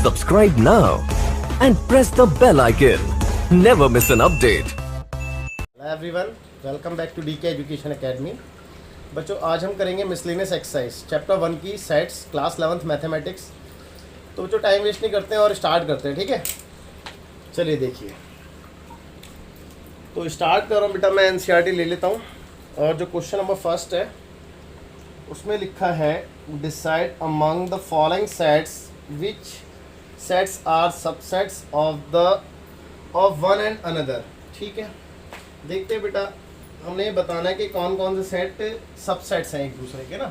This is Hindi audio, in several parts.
Subscribe now and press the bell icon. Never miss an update. Hello everyone, welcome back to DK education academy. बच्चों, आज हम करेंगे मिसलेनियस एक्सरसाइज चैप्टर 1 की सेट्स क्लास 11th मैथमेटिक्स। तो बच्चों टाइम वेस्ट नहीं करते हैं और स्टार्ट करते हैं, ठीक है। चलिए देखिए, तो स्टार्ट कर रहा हूँ बेटा, मैं एनसीईआरटी ले लेता हूँ। और जो क्वेश्चन नंबर फर्स्ट है उसमें लिखा है decide among the following sets which sets are subsets of one and another. ठीक है, देखते हैं बेटा, हमने ये बताना है कि कौन कौन से सेट सबसेट्स हैं एक दूसरे के ना।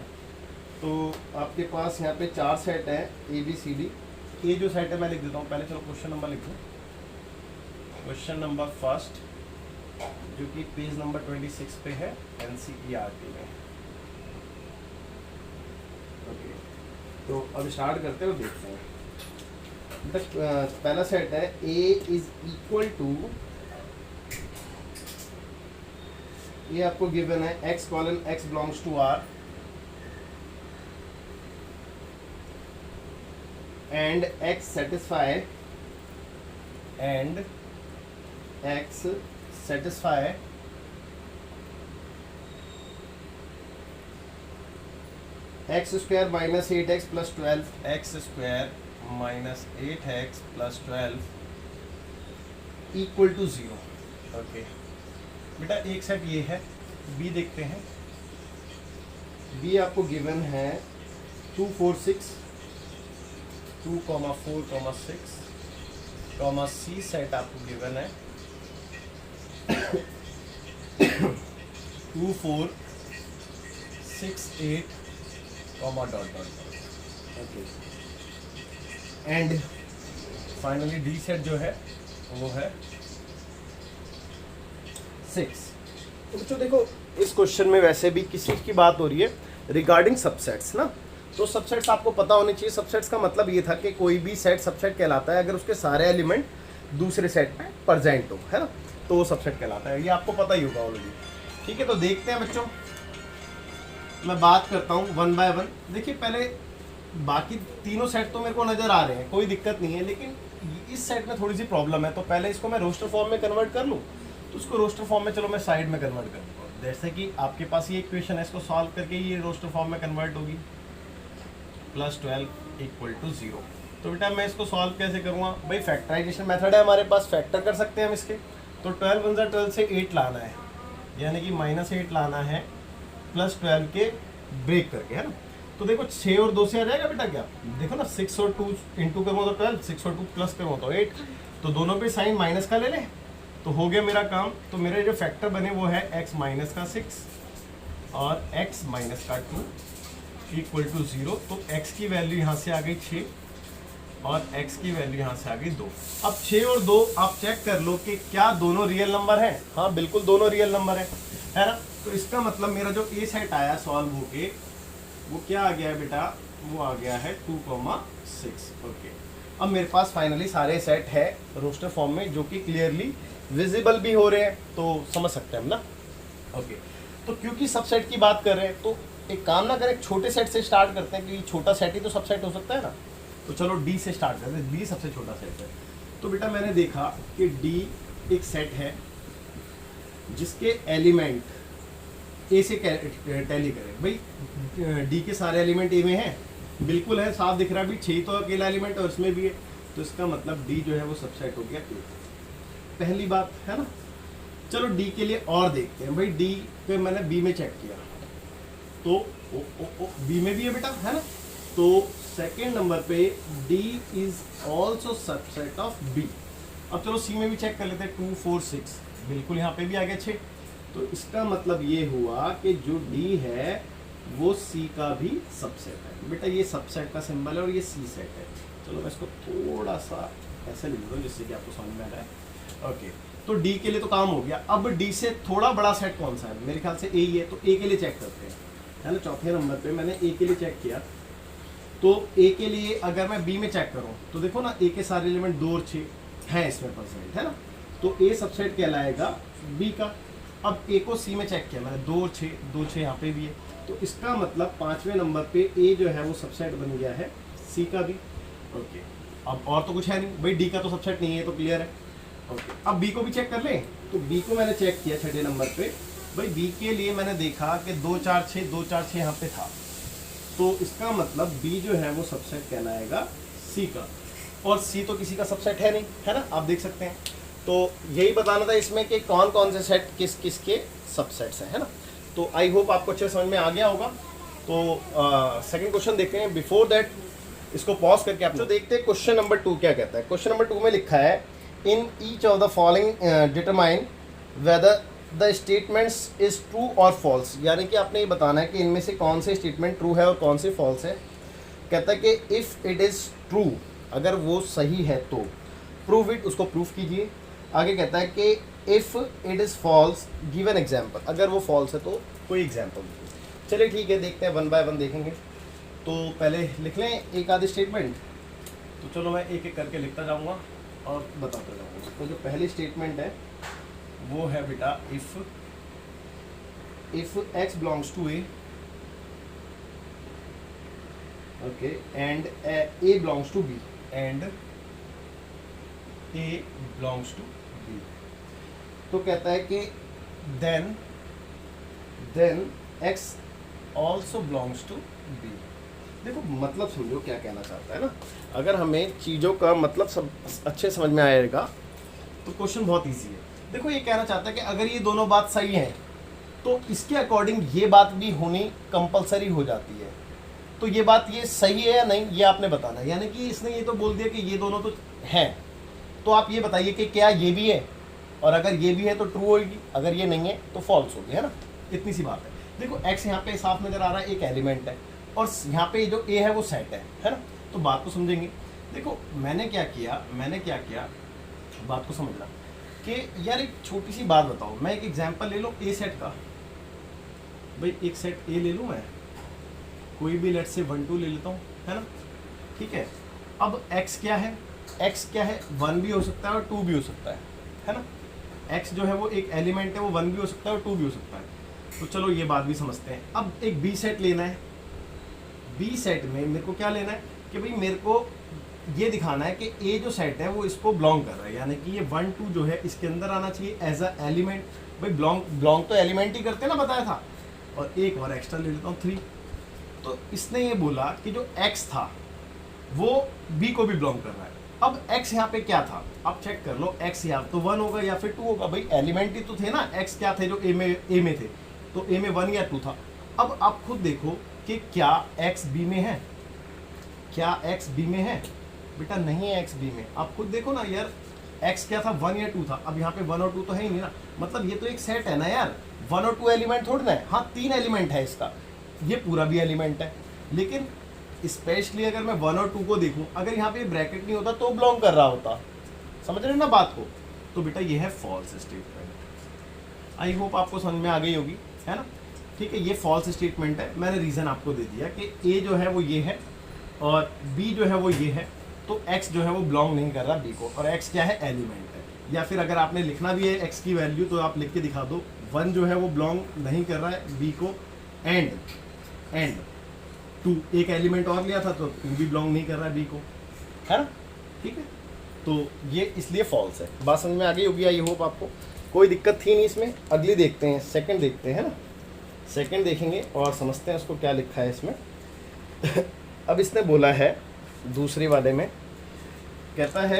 तो आपके पास यहाँ पे 4 सेट हैं ABCD। ये जो सेट है मैं लिख देता हूँ पहले। चलो क्वेश्चन नंबर लिखो। क्वेश्चन नंबर फर्स्ट जो कि पेज नंबर 26 पे है NCERT में। ओके, तो अब स्टार्ट करते हैं और देखते हैं। पहला सेट है A इज इक्वल टू, ये आपको गिवन है x colon x belongs to R and x satisfy x square minus 8x plus 12 x square minus 8x plus 12 equal to 0। Okay बेटा, एक सेट ये है। बी देखते हैं। बी आपको गिवन है 2, 4, 6, 2, 4, 6, सी सेट आपको गिवन है 2, 4, 6, 8, dot dot dot. Okay, and finally D set जो है वो है 6। तो बच्चों देखो, इस क्वेश्चन में वैसे भी किस चीज़ की बात हो रही है, रिगार्डिंग सबसेट्स ना। तो सबसेट्स आपको पता होने चाहिए। सबसेट्स का मतलब ये था कि कोई भी सेट सबसेट कहलाता है अगर उसके सारे एलिमेंट दूसरे सेट में प्रेजेंट हो, है ना, तो वो सबसेट कहलाता है। ये आपको पता ही होगा ऑलरेडी। ठीक है, तो देखते हैं बच्चों, मैं बात करता हूँ 1 बाय 1। देखिए, पहले बाकी तीनों सेट तो मेरे को नज़र आ रहे हैं, कोई दिक्कत नहीं है, लेकिन इस सेट में थोड़ी सी प्रॉब्लम है। तो पहले इसको मैं रोस्टर फॉर्म में कन्वर्ट कर लूँ। तो उसको रोस्टर फॉर्म में चलो मैं साइड में कन्वर्ट कर दूँगा। जैसे कि आपके पास ये इक्वेशन है, इसको सॉल्व करके ये रोस्टर फॉर्म में कन्वर्ट होगी प्लस 12 इक्वल टू 0। तो बेटा मैं इसको सॉल्व कैसे करूँगा भाई? फैक्टराइजेशन मेथड है हमारे पास, फैक्टर कर सकते हैं हम इसके। तो 12 × 12 से 8 लाना है, यानी कि -8 लाना है प्लस 12 के ब्रेक करके, है ना। तो देखो 6 और 2 से आ जाएगा बेटा क्या? देखो ना, 6 और 2 इंटू करूँ तो 12, 6 और 2 प्लस करूँ तो 8। तो दोनों पे साइन माइनस का ले लें तो हो गया मेरा काम। तो मेरे जो फैक्टर बने वो है x माइनस का 6 और x माइनस का 2 इक्वल टू 0। तो x की वैल्यू यहाँ से आ गई 6 और x की वैल्यू यहाँ से आ गई 2। अब 6 और 2 आप चेक कर लो कि क्या दोनों रियल नंबर हैं। हाँ बिल्कुल, दोनों रियल नंबर है ना। तो इसका मतलब मेरा जो ए सेट आया सॉल्व होके वो क्या आ गया है बेटा? वो आ गया है 2, 6। ओके, अब मेरे पास फाइनली सारे सेट है रोस्टर फॉर्म में, जो कि क्लियरली विजिबल भी हो रहे हैं, तो समझ सकते हैं हम ना। ओके, तो क्योंकि सबसेट की बात कर रहे हैं तो एक काम ना करें, छोटे सेट से स्टार्ट करते हैं, क्योंकि छोटा सेट ही तो सबसेट हो सकता है ना। तो चलो डी से स्टार्ट करते हैं। डी सबसे छोटा सेट है। तो बेटा मैंने देखा कि डी एक सेट है जिसके एलिमेंट ए से टैली करें। भाई डी के सारे एलिमेंट ए में हैं, बिल्कुल है, साफ दिख रहा है भी। 6 तो अकेला एलिमेंट और इसमें भी है, तो इसका मतलब डी जो है वो सबसेट हो गया ए। पहली बात है ना। चलो डी के लिए और देखते हैं। भाई डी पे मैंने बी में चेक किया तो बी में भी है बेटा, है ना। तो सेकेंड नंबर पे D is also subset of B. अब चलो सी में भी चेक कर लेते हैं। 2, 4, 6 बिल्कुल यहाँ पे भी आ गया 6। तो इसका मतलब ये हुआ कि जो डी है वो सी का भी सबसेट है। बेटा ये सबसेट का सिंबल है और ये सी सेट है। चलो मैं इसको थोड़ा सा ऐसे लिख दूँ जिससे कि आपको समझ में आ जाए। ओके, तो डी के लिए तो काम हो गया। अब डी से थोड़ा बड़ा सेट कौन सा है? मेरे ख्याल से ए ही है। तो ए के लिए चेक करते हैं, है ना। चौथे नंबर पे मैंने ए के लिए चेक किया। तो ए के लिए अगर मैं बी में चेक करूँ तो देखो ना, ए के सारे एलिमेंट 2 और 6 हैं इसमें परसेंट, है ना। तो ए सबसेट कहलाएगा बी का। अब ए को सी में चेक किया मैंने, 2 और 6, 2, 6 यहाँ पे भी है। तो इसका मतलब 5वें नंबर पे ए जो है वो सबसेट बन गया है सी का भी। ओके, अब और तो कुछ है नहीं भाई, डी का तो सबसेट नहीं है, तो क्लियर है। ओके, अब बी को भी चेक कर लें। तो बी को मैंने चेक किया छठे नंबर पे, भाई बी के लिए मैंने देखा कि 2 4 6 2 4 6 यहाँ पे था, तो इसका मतलब बी जो है वो सबसेट कहलाएगा सी का, और सी तो किसी का सबसेट है नहीं, है ना, आप देख सकते हैं। तो यही बताना था इसमें कि कौन कौन से सेट किस किस के सबसेट्स हैं, है ना। तो आई होप आपको अच्छे समझ में आ गया होगा। तो सेकंड क्वेश्चन देखते हैं। बिफोर दैट इसको पॉज करके आप जो देखते हैं क्वेश्चन नंबर 2 क्या कहता है। क्वेश्चन नंबर 2 में लिखा है, in each of the following determine whether the statements is true और फॉल्स, यानी कि आपने ये बताना है कि इनमें से कौन से स्टेटमेंट ट्रू है और कौन से फॉल्स है। कहता है कि इफ़ इट इज़ ट्रू, अगर वो सही है तो प्रूव इट, उसको प्रूफ कीजिए। आगे कहता है कि if it is false give an example, अगर वो फॉल्स है तो कोई एग्जाम्पल दीजिए। चलिए ठीक है, देखते हैं 1 बाय 1 देखेंगे। तो पहले लिख लें एक आधे स्टेटमेंट। तो चलो मैं एक एक करके लिखता जाऊँगा और बताता जाऊँगा। तो जो पहली स्टेटमेंट है वो है बेटा, if x belongs to A, okay, and a belongs to b, and a belongs to b, तो कहता है कि then x also belongs to b। देखो मतलब समझो क्या कहना चाहता है ना। अगर हमें चीज़ों का मतलब सब अच्छे समझ में आएगा तो क्वेश्चन बहुत इजी है। देखो ये कहना चाहता है कि अगर ये दोनों बात सही है तो इसके अकॉर्डिंग ये बात भी होनी कंपलसरी हो जाती है। तो ये बात ये सही है या नहीं ये आपने बताना है। यानी कि इसने ये तो बोल दिया कि ये दोनों तो हैं, तो आप ये बताइए कि क्या ये भी है, और अगर ये भी है तो ट्रू होगी, अगर ये नहीं है तो फॉल्स होगी, है ना। इतनी सी बात है। देखो x यहाँ पे साफ नज़र आ रहा है, एक एलिमेंट है, और यहाँ पे जो a है वो सेट है ना। तो बात को समझेंगे। देखो मैंने क्या किया बात को समझना कि यार एक छोटी सी बात बताओ। मैं एक एग्जांपल ले लो ए सेट का, भाई एक सेट ए ले लूँ मैं, कोई भी लेट से 1 2 ले लेता हूँ, है ना, ठीक है। अब x क्या है, 1 भी हो सकता है और 2 भी हो सकता है ना। x जो है वो एक एलिमेंट है, वो 1 भी हो सकता है और 2 भी हो सकता है। तो चलो ये बात भी समझते हैं। अब एक बी सेट लेना है, बी सेट में मेरे को क्या लेना है कि भाई मेरे को ये दिखाना है कि ए जो सेट है वो इसको बिलोंग कर रहा है, यानी कि ये 1 2 जो है इसके अंदर आना चाहिए एज अ एलिमेंट। भाई बिलोंग तो एलिमेंट ही करते हैं ना, बताया था। और एक और एक्स्ट्रा ले लेता हूँ 3। तो इसने ये बोला कि जो x था वो b को भी बिलोंग कर रहा है। अब x यहाँ पे क्या था, अब चेक कर लो, x यहाँ तो 1 होगा या फिर 2 होगा। भाई एलिमेंट ही तो थे ना, x क्या थे जो a में थे, तो a में 1 या 2 था। अब आप खुद देखो कि क्या x b में है, बेटा नहीं है x b में। आप खुद देखो ना यार, x क्या था, 1 या 2 था। अब यहाँ पे 1 और 2 तो है ही नहीं ना, मतलब ये तो एक सेट है ना यार, 1 और 2 एलिमेंट थोड़ी ना है। हाँ 3 एलिमेंट है इसका, ये पूरा भी एलिमेंट है। लेकिन स्पेशली अगर मैं 1 और 2 को देखूं, अगर यहाँ पे ब्रैकेट नहीं होता तो बिलोंग कर रहा होता, समझ रहे हो ना बात को। तो बेटा ये है फॉल्स स्टेटमेंट। आई होप आपको समझ में आ गई होगी, है ना। ठीक है, ये फॉल्स स्टेटमेंट है। मैंने रीज़न आपको दे दिया कि ए जो है वो ये है और बी जो है वो ये है, तो x जो है वो बिलोंग नहीं कर रहा b को, और x क्या है, एलिमेंट है। या फिर अगर आपने लिखना भी है x की वैल्यू तो आप लिख के दिखा दो, 1 जो है वो बिलोंग नहीं कर रहा है b को, एंड 2 एक एलिमेंट और लिया था तो 2 भी बिलोंग नहीं कर रहा है b को, है ना। ठीक है, तो ये इसलिए फॉल्स है। बात समझ में आ गई होगी, आई होप आपको कोई दिक्कत थी नहीं इसमें। अगली देखते हैं, सेकंड देखते हैं, है ना। सेकंड देखेंगे और समझते हैं उसको क्या लिखा है इसमें। अब इसने बोला है दूसरे वाले में, कहता है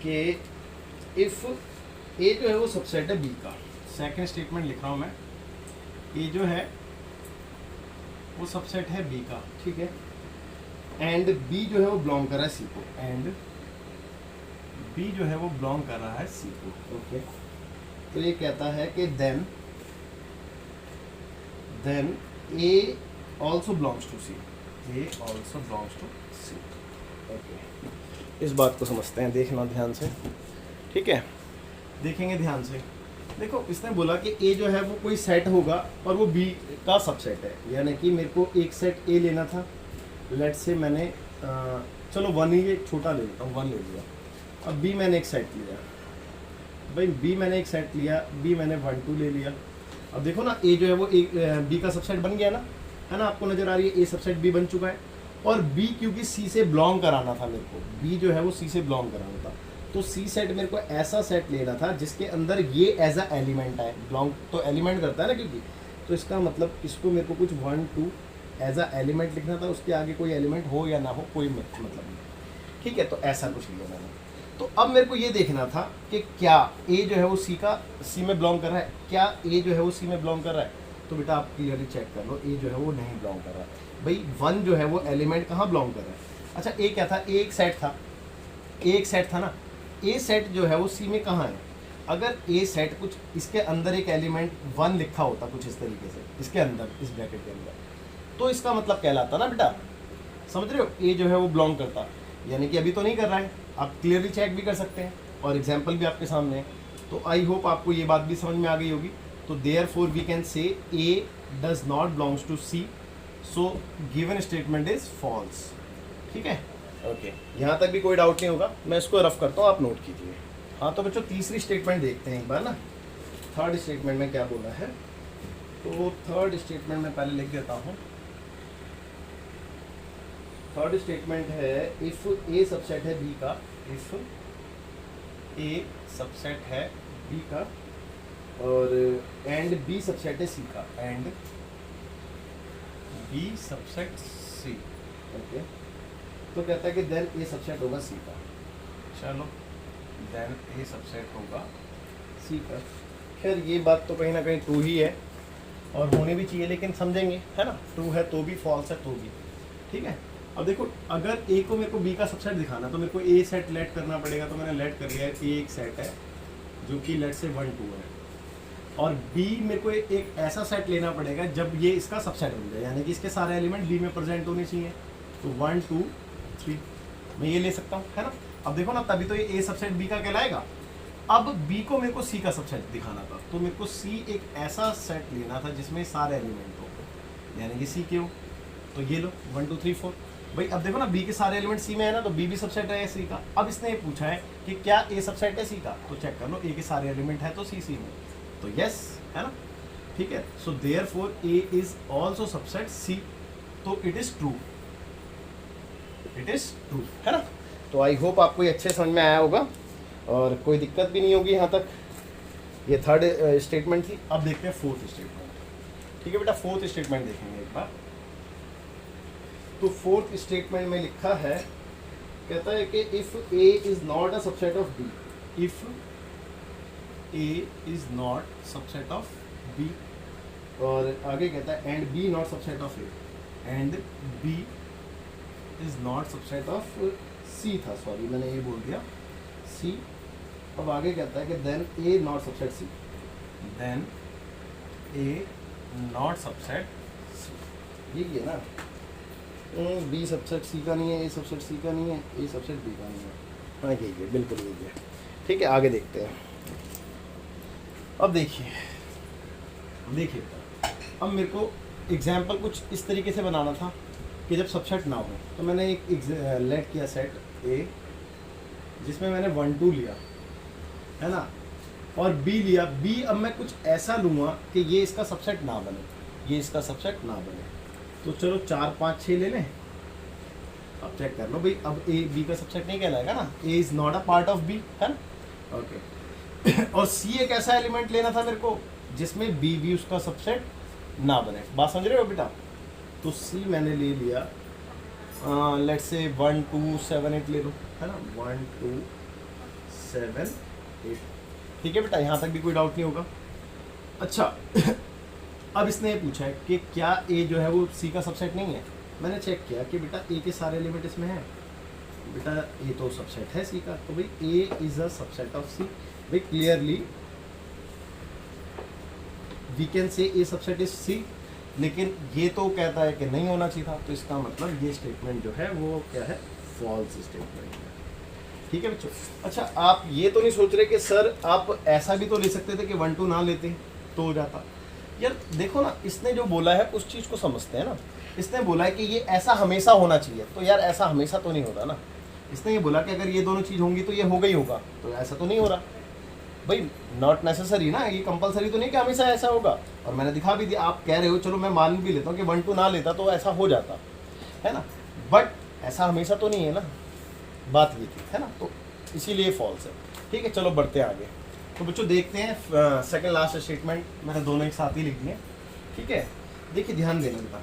कि इफ़ ए जो है वो सबसेट है बी का। सेकंड स्टेटमेंट लिख रहा हूँ मैं, ए जो है वो सबसेट है बी का, ठीक है। एंड बी जो है वो बिलोंग कर रहा है सी को, एंड बी जो है वो बिलोंग कर रहा है सी को, ओके। तो ये कहता है कि then A also belongs to C, A also belongs to C, okay. इस बात को समझते हैं, देखना ध्यान से, ठीक है, देखेंगे ध्यान से। देखो इसने बोला कि ए जो है वो कोई सेट होगा और वो बी का सबसेट है, यानी कि मेरे को एक सेट ए लेना था। लेट से मैंने चलो 1 ही एक छोटा ले लेता हूँ, 1 ले लिया। अब बी मैंने एक सेट लिया, भाई बी मैंने एक सेट लिया, बी मैंने 1 2 ले लिया। अब देखो ना, ए जो है वो एक बी का सबसेट बन गया ना, है ना, आपको नज़र आ रही है, ए सबसेट बी बन चुका है। और बी क्योंकि सी से बिलोंग कराना था मेरे को, बी जो है वो सी से बिलोंग कराना था, तो सी सेट मेरे को ऐसा सेट लेना था जिसके अंदर ये एज अ एलिमेंट है, बिलोंग तो एलिमेंट करता है ना क्योंकि, तो इसका मतलब इसको मेरे को कुछ 1 2 एज अ एलिमेंट लिखना था, उसके आगे कोई एलिमेंट हो या ना हो कोई मतलब नहीं, ठीक है। तो ऐसा कुछ लिया मैंने। तो अब मेरे को ये देखना था कि क्या ए जो है वो सी में बिलोंग कर रहा है, क्या ए जो है वो सी में बिलोंग कर रहा है। तो बेटा आप क्लियरली चेक कर लो, ए जो है वो नहीं बिलोंग कर रहा है। भाई 1 जो है वो एलिमेंट कहाँ बिलोंग कर रहा है। अच्छा ए क्या था, ए एक सेट था, ए एक सेट था ना, ए सेट जो है वो सी में कहाँ है। अगर ए सेट कुछ इसके अंदर एक एलिमेंट 1 लिखा होता कुछ इस तरीके से इसके अंदर, इस ब्रैकेट के अंदर, तो इसका मतलब कहलाता ना बेटा, समझ रहे हो, ए जो है वो बिलोंग करता। यानी कि अभी तो नहीं कर रहा है, आप क्लियरली चेक भी कर सकते हैं और एग्जाम्पल भी आपके सामने है। तो आई होप आपको ये बात भी समझ में आ गई होगी। तो therefore we can say A does not belongs to C, so given statement is false, ठीक है। ओके, यहाँ तक भी कोई डाउट नहीं होगा, मैं इसको रफ करता हूँ, आप नोट कीजिए। हाँ तो बच्चों तीसरी स्टेटमेंट देखते हैं एक बार ना, थर्ड स्टेटमेंट में क्या बोला है। तो थर्ड स्टेटमेंट में पहले लिख देता हूँ। थर्ड स्टेटमेंट है इफ ए सबसेट है बी का, इफ ए सबसेट है बी का और एंड बी सबसेट है सी का, and B subset C, okay. तो कहता है कि देन ए सबसेट होगा सी का, चलो देन ए सबसेट होगा सी का। खैर ये बात तो कहीं ना कहीं ट्रू ही है और होनी भी चाहिए, लेकिन समझेंगे है ना, ट्रू है तो भी, फॉल्स है तो भी, ठीक है। अब देखो अगर ए को मेरे को बी का सबसेट दिखाना तो मेरे को ए सेट लेट करना पड़ेगा, तो मैंने लेट कर लिया है। ए एक सेट है जो कि लेट से 1 2 है और बी मेरे को एक ऐसा सेट लेना पड़ेगा जब ये इसका सबसेट बन जाए, यानी कि इसके सारे एलिमेंट बी में प्रेजेंट होने चाहिए। तो 1 2 3 मैं ये ले सकता हूँ, है ना। अब देखो ना, तभी तो ये ए सबसेट बी का कहलाएगा। अब बी को मेरे को सी का सबसेट दिखाना था, तो मेरे को सी एक ऐसा सेट लेना था जिसमें सारे एलिमेंट हो, यानी कि सी के हो। तो ये लो 1 2 3 4। भाई अब देखो ना, बी के सारे एलिमेंट सी में है ना, तो बी भी सबसेट है सी का। अब इसने ये पूछा है कि क्या ए सबसेट है सी का, तो चेक कर लो, ए के सारे एलिमेंट है तो सी सी में, तो यस है ना, ठीक है। So therefore A is also subset C, तो it is true, it is true, है ना। तो आई होप आपको ये अच्छे समझ में आया होगा और कोई दिक्कत भी नहीं होगी यहाँ तक। ये थर्ड स्टेटमेंट थी। अब देखते हैं फोर्थ स्टेटमेंट, ठीक है बेटा। फोर्थ स्टेटमेंट देखेंगे एक बार। तो फोर्थ स्टेटमेंट में लिखा है, कहता है कि if A is not a subset of B, if A is not subset of B, और आगे कहता है and B not subset of A, and B is not subset of C था, सॉरी मैंने ये बोल दिया सी। अब आगे कहता है कि then A not subset C, then A not subset C, ये है ना। बी सबसेट सी का नहीं है, ए सबसेट सी का नहीं है, ए सबसेट बी का नहीं है, हाँ यही है, बिल्कुल यही है, ठीक है। आगे देखते हैं। अब देखिए अब मेरे को एग्जाम्पल कुछ इस तरीके से बनाना था कि जब सबसेट ना हो, तो मैंने एक लेट किया सेट ए जिसमें मैंने 1 2 लिया, है ना, और बी लिया। बी अब मैं कुछ ऐसा लूँगा कि ये इसका सबसेट ना बने, ये इसका सबसेट ना बने। तो चलो 4 5 6 ले लें। अब चेक कर लो भाई, अब ए बी का सबसेट नहीं कहलाएगा ना, A is not a part of B, है ना, ओके। और सी एक ऐसा एलिमेंट लेना था मेरे को जिसमें बी भी उसका सबसेट ना बने, बात समझ रहे हो बेटा। तो सी मैंने ले लिया, लेट्स से 1 2 7 8 ले लो, है ना, 1 2 7 8, ठीक है बेटा। यहाँ तक भी कोई डाउट नहीं होगा। अच्छा अब इसने ये पूछा है कि क्या ए जो है वो सी का सबसेट नहीं है। मैंने चेक किया कि बेटा ए के सारे एलिमेंट इसमें हैं, बेटा ए तो सबसेट है सी का, तो भाई ए इज अ सबसेट ऑफ सी। भाई clearly we can say A subset is सी, लेकिन ये तो कहता है कि नहीं होना चाहिए था, तो इसका मतलब ये स्टेटमेंट जो है वो क्या है, फॉल्स स्टेटमेंट है, ठीक है बच्चों। अच्छा आप ये तो नहीं सोच रहे कि सर आप ऐसा भी तो ले सकते थे कि 1 2 ना लेते तो हो जाता। यार देखो ना, इसने जो बोला है उस चीज़ को समझते हैं ना। इसने बोला है कि ये ऐसा हमेशा होना चाहिए, तो यार ऐसा हमेशा तो नहीं होता ना। इसने ये बोला कि अगर ये दोनों चीज़ होंगी तो ये होगा ही होगा, तो ऐसा तो नहीं हो रहा भाई, नॉट नेसेसरी ना, ये कंपलसरी तो नहीं कि हमेशा ऐसा होगा। और मैंने दिखा भी दिया, आप कह रहे हो, चलो मैं मान भी लेता हूँ कि 1 2 ना लेता तो ऐसा हो जाता, है ना। बट ऐसा हमेशा तो नहीं है ना, बात ये थी, है ना, तो इसीलिए फॉल्स है। ठीक है, चलो बढ़ते हैं आगे। तो बच्चों देखते हैं सेकंड लास्ट स्टेटमेंट, मैंने दोनों एक साथ ही लिख दिए। ठीक है, देखिए ध्यान देना बेटा,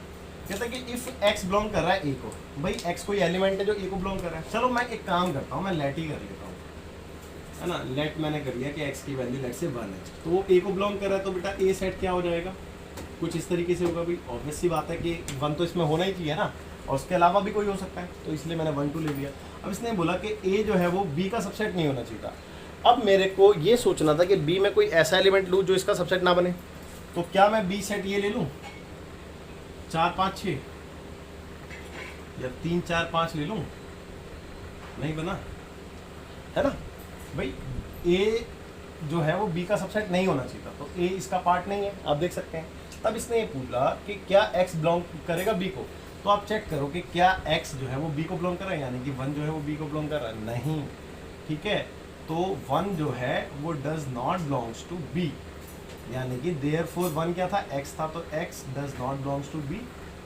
कहता है कि इफ x बिलोंग कर रहा है a को, भाई x कोई एलिमेंट है जो a को बिलोंग कर रहा है। चलो मैं एक काम करता हूँ, मैं लेट ही कर लेता हूँ, है ना, लेट मैंने कर लिया कि x की वैल्यू लेट से 1 है, तो वो a को बिलोंग कर रहा है, तो बेटा a सेट क्या हो जाएगा, कुछ इस तरीके से होगा। भाई ऑब्वियस सी बात है कि 1 तो इसमें होना ही चाहिए ना, और उसके अलावा भी कोई हो सकता है, तो इसलिए मैंने 1 2 ले लिया। अब इसने बोला कि a जो है वो b का सबसेट नहीं होना चाहिए था। अब मेरे को ये सोचना था कि b में कोई ऐसा एलिमेंट लूँ जो इसका सबसेट ना बने, तो क्या मैं b सेट ये ले लूँ 4 5 6 या 3 4 5 ले लूँ, नहीं बना, है ना। भाई a जो है वो b का सबसेट नहीं होना चाहिए था, तो a इसका पार्ट नहीं है, आप देख सकते हैं। तब इसने ये पूछा कि क्या x बिलोंग करेगा b को, तो आप चेक करो कि क्या x जो है वो b को बिलोंग कर रहा है, यानी कि 1 जो है वो b को बिलोंग कर रहा है, नहीं। ठीक है, तो 1 जो है वो does not belongs to b, यानी कि देयरफॉर 1 क्या था, x था, तो x does not belongs to b।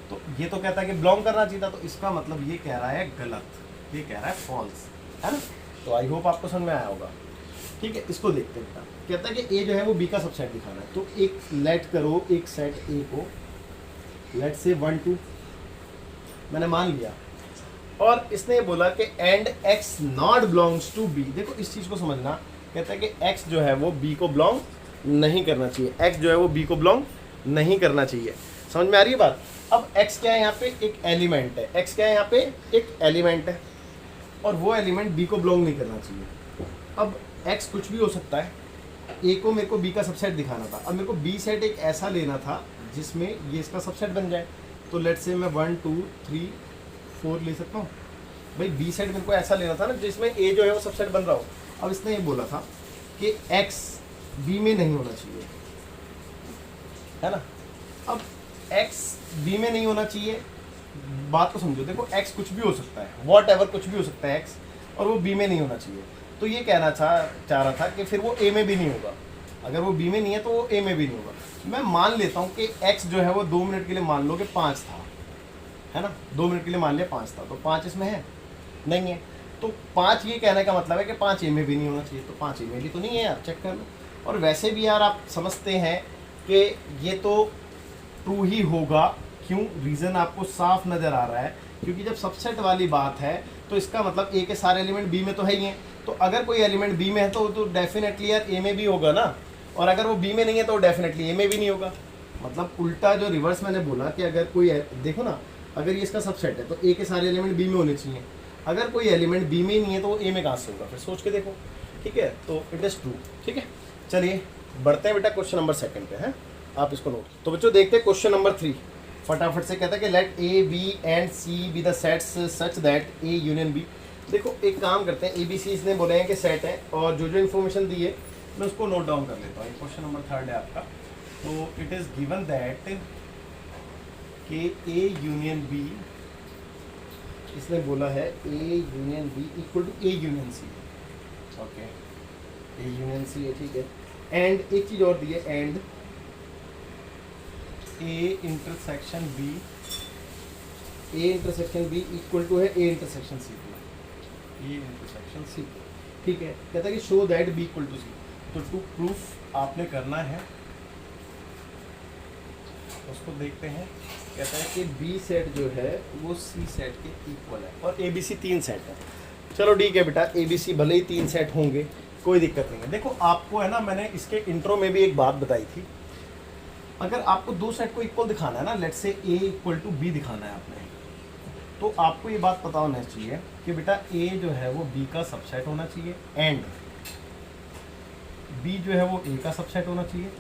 तो ये तो कहता है कि बिलोंग करना चाहिए था, तो इसका मतलब ये कह रहा है गलत, ये कह रहा है फॉल्स, है ना। तो आई होप आपको समझ में आया होगा। ठीक है, इसको देखते हैं। कहता है कि a जो है वो b का सबसेट दिखाना है, तो एक लेट करो, एक सेट a को लेट से 1 2 मैंने मान लिया, और इसने बोला कि and x not belongs to b। देखो इस चीज़ को समझना, कहता है कि x जो है वो b को बिलोंग नहीं करना चाहिए, x जो है वो b को बिलोंग नहीं करना चाहिए। समझ में आ रही है बात। अब x क्या है यहाँ पे, एक एलिमेंट है, x क्या है यहाँ पे, एक एलिमेंट है, और वो एलिमेंट b को बिलोंग नहीं करना चाहिए। अब x कुछ भी हो सकता है, a को मेरे को b का सबसेट दिखाना था। अब मेरे को b सेट एक ऐसा लेना था जिसमें ये इसका सबसेट बन जाए, तो लेट्स से मैं 1 2 3 4 ले सकता हूँ। भाई b सेट मेरे को ऐसा लेना था ना जिसमें a जो है वो सबसेट बन रहा हो। अब इसने ये बोला था कि x b में नहीं होना चाहिए, है ना। अब x b में नहीं होना चाहिए, बात को समझो, देखो x कुछ भी हो सकता है, वॉट एवर कुछ भी हो सकता है x, और वो b में नहीं होना चाहिए। तो ये कहना चाह रहा था कि फिर वो a में भी नहीं होगा, अगर वो b में नहीं है तो वो a में भी नहीं होगा। मैं मान लेता हूँ कि x जो है वो 2 मिनट के लिए मान लो कि 5 था, है ना, 2 मिनट के लिए मान लिया 5 था, तो 5 इसमें है नहीं है, तो 5 ये कहने का मतलब है कि 5 a में भी नहीं होना चाहिए, तो 5 a में भी तो नहीं है यार, चेक कर लो। और वैसे भी यार आप समझते हैं कि ये तो ट्रू ही होगा, क्यों, रीज़न आपको साफ नज़र आ रहा है, क्योंकि जब सबसेट वाली बात है तो इसका मतलब a के सारे एलिमेंट b में तो है ही हैं, तो अगर कोई एलिमेंट b में है तो डेफिनेटली यार a में भी होगा ना, और अगर वो b में नहीं है तो डेफिनेटली a में भी नहीं होगा। मतलब उल्टा जो रिवर्स मैंने बोला कि अगर कोई देखो ना, अगर ये इसका सबसेट है तो a के सारे एलिमेंट b में होने चाहिए, अगर कोई एलिमेंट b में ही नहीं है तो वो a में कहाँ से होगा, फिर सोच के देखो। ठीक है, तो इट इज़ ट्रू। ठीक है, चलिए बढ़ते हैं बेटा क्वेश्चन नंबर 2 पे, है, आप इसको नोट। तो बच्चों देखते हैं क्वेश्चन नंबर 3 फटाफट से। कहता है कि let a b and c be the sets such that a union b। देखो एक काम करते हैं, a b c इसने बोले हैं कि सेट है, और जो जो इन्फॉर्मेशन दी है मैं उसको नोट डाउन कर लेता हूँ। क्वेश्चन नंबर 3 है आपका, तो इट इज़ गिवन दैट कि a यूनियन b, इसने बोला है a union b equal to a union c। Okay, a union c है, ठीक है। एंड एक चीज़ और दी है, and a intersection b, a intersection b equal to है a intersection c, a intersection c। ठीक है, कहता है कि show that b equal to c। तो टू प्रूफ आपने करना है, उसको देखते हैं। कहता है कि b सेट जो है वो c सेट के इक्वल है, और a b c 3 सेट है। चलो ठीक है बेटा, a b c भले ही 3 सेट होंगे, कोई दिक्कत नहीं है। देखो आपको है ना, मैंने इसके इंट्रो में भी एक बात बताई थी, अगर आपको 2 सेट को इक्वल दिखाना है ना, let's say a equal to b दिखाना है आपने, तो आपको ये बात पता होना चाहिए कि बेटा a जो है वो b का सबसेट होना चाहिए, एंड b जो है वो a का सबसेट होना चाहिए।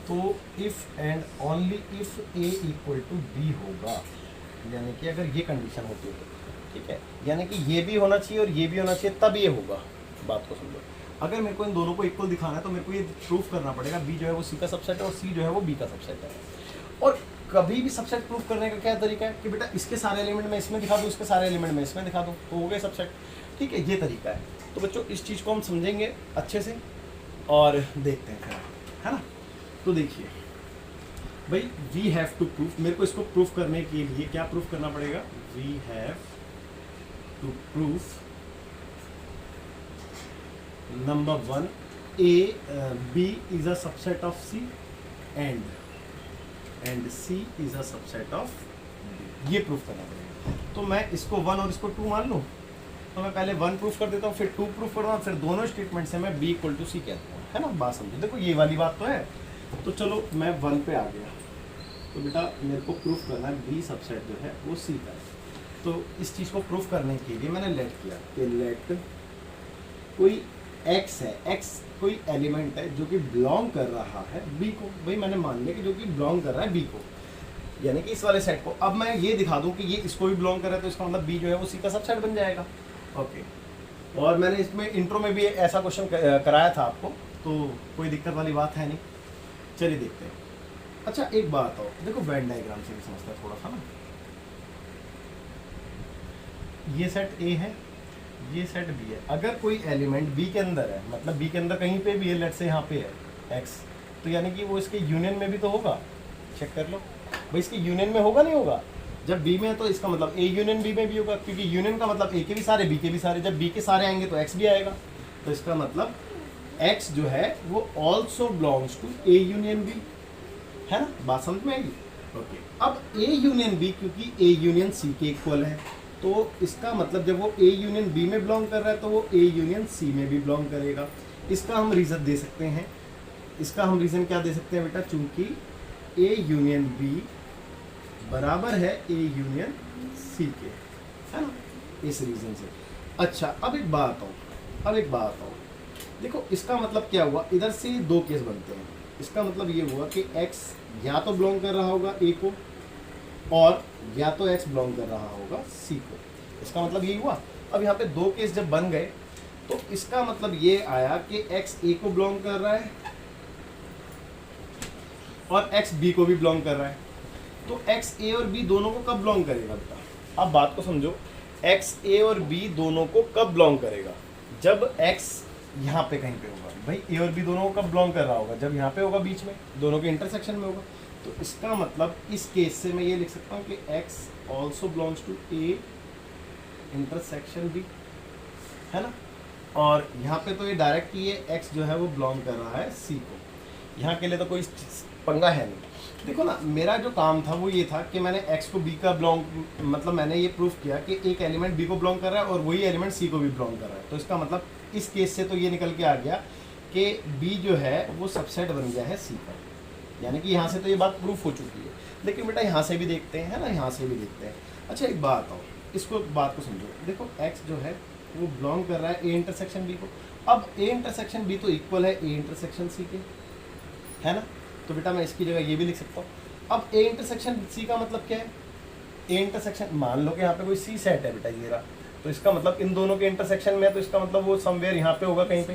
तो if and only if a equal to b होगा, यानी कि अगर ये कंडीशन होती है तो, ठीक है, यानी कि ये भी होना चाहिए और ये भी होना चाहिए, तब ये होगा। बात को समझो, अगर मेरे को इन दोनों को इक्वल दिखाना है तो मेरे को ये प्रूफ करना पड़ेगा b जो है वो c का सबसेट है और c जो है वो b का सबसेट है। और कभी भी सबसेट प्रूफ करने का क्या तरीका है कि बेटा इसके सारे एलिमेंट में इसमें दिखा दूँ, इसके सारे एलिमेंट में इसमें दिखा दूँ, तो हो गए सबसेट। ठीक है, ये तरीका है। तो बच्चों इस चीज़ को हम समझेंगे अच्छे से और देखते हैं फिर, है ना। तो देखिए भाई, वी हैव टू प्रूफ, मेरे को इसको प्रूफ करने के लिए क्या प्रूफ करना पड़ेगा, we have to proof number 1 A B is a subset of C and C is a subset of B, ये प्रूफ करना पड़ेगा। तो मैं इसको 1 और इसको 2 मान लूँ, तो मैं पहले 1 प्रूफ कर देता हूँ, फिर 2 प्रूफ करता हूँ, फिर दोनों स्टेटमेंट से मैं B इक्वल टू C कहता हूँ, है ना। बात समझो, देखो ये वाली बात तो है। तो चलो मैं 1 पे आ गया, तो बेटा मेरे को प्रूफ करना है B सबसेट जो है वो C का है। तो इस चीज़ को प्रूफ करने के लिए मैंने लेट किया कि लेट कोई x है, x कोई एलिमेंट है जो कि बिलोंग कर रहा है B को, भाई मैंने मान लिया कि जो कि बिलोंग कर रहा है B को, यानी कि इस वाले सेट को। अब मैं ये दिखा दूं कि ये इसको भी बिलोंग कर रहा है, तो इसका मतलब B जो है वो C का सबसेट बन जाएगा। ओके, और मैंने इसमें इंट्रो में भी ऐसा क्वेश्चन कराया था आपको, तो कोई दिक्कत वाली बात है नहीं। चलिए देखते हैं। अच्छा एक बात और देखो, वेन डायग्राम से भी समझता है थोड़ा सा ना। ये सेट A है, ये सेट B है। अगर कोई एलिमेंट B के अंदर है, मतलब B के अंदर कहीं पे भी है, लेट से यहाँ पे है X, तो यानी कि वो इसके यूनियन में भी तो होगा। चेक कर लो भाई, इसके यूनियन में होगा नहीं होगा। जब B में है तो इसका मतलब A यूनियन B में भी होगा, क्योंकि यूनियन का मतलब A के भी सारे B के भी सारे, जब B के सारे आएंगे तो X भी आएगा। तो इसका मतलब X जो है वो also belongs to A union B, है ना। बात समझ में आएगी। ओके, अब A यूनियन B क्योंकि A यूनियन C के इक्वल है, तो इसका मतलब जब वो A यूनियन B में बिलोंग कर रहा है तो वो A यूनियन C में भी बिलोंग करेगा। इसका हम रीज़न दे सकते हैं, इसका हम रीज़न क्या दे सकते हैं बेटा, चूंकि A यूनियन B बराबर है A यूनियन C के, है ना, इस रीज़न से। अच्छा अब एक बात और, देखो इसका मतलब क्या हुआ, इधर से दो केस बनते हैं। इसका मतलब ये हुआ कि X या तो बिलोंग कर रहा होगा A को, और या तो X बिलोंग कर रहा होगा C को। इसका मतलब यही हुआ। अब यहाँ पे दो केस जब बन गए तो इसका मतलब ये आया कि X A को बिलोंग कर रहा है और X B को भी बिलोंग कर रहा है। तो X A और B दोनों को कब बिलोंग करेगा बेटा, अब बात को समझो। X A और B दोनों को कब बिलोंग करेगा, जब X यहाँ पे कहीं पे होगा। भाई A और B दोनों को कब बिलोंग कर रहा होगा, जब यहाँ पे होगा, बीच में, दोनों के इंटरसेक्शन में होगा। तो इसका मतलब इस केस से मैं ये लिख सकता हूँ कि X also belongs to A intersection B, है ना। और यहाँ पे तो ये डायरेक्ट ये X जो है वो बिलोंग कर रहा है C को। यहाँ के लिए तो कोई पंगा है नहीं। देखो ना, मेरा जो काम था वो ये था कि मैंने X को B का बिलोंग, मतलब मैंने ये प्रूफ किया कि एक एलिमेंट B को बिलोंग कर रहा है और वही एलिमेंट C को भी बिलोंग कर रहा है। तो इसका मतलब इस केस से तो ये निकल के आ गया कि B जो है वो सबसेट बन गया है C का, यानी कि यहाँ से तो ये बात प्रूफ हो चुकी है। लेकिन बेटा यहाँ से भी देखते हैं, है ना, यहाँ से भी देखते हैं। अच्छा एक बात और, इसको बात को समझो। देखो X जो है वो बिलोंग कर रहा है A इंटरसेक्शन B को। अब A इंटरसेक्शन B तो इक्वल है A इंटरसेक्शन C के, है ना। तो बेटा मैं इसकी जगह ये भी लिख सकता हूँ। अब A इंटरसेक्शन C का मतलब क्या है, A इंटरसेक्शन, मान लो कि यहाँ पे कोई C सेट है बेटा, ये रहा, तो इसका मतलब इन दोनों के इंटरसेक्शन में है, तो इसका मतलब वो समवेयर यहाँ पे होगा कहीं पे,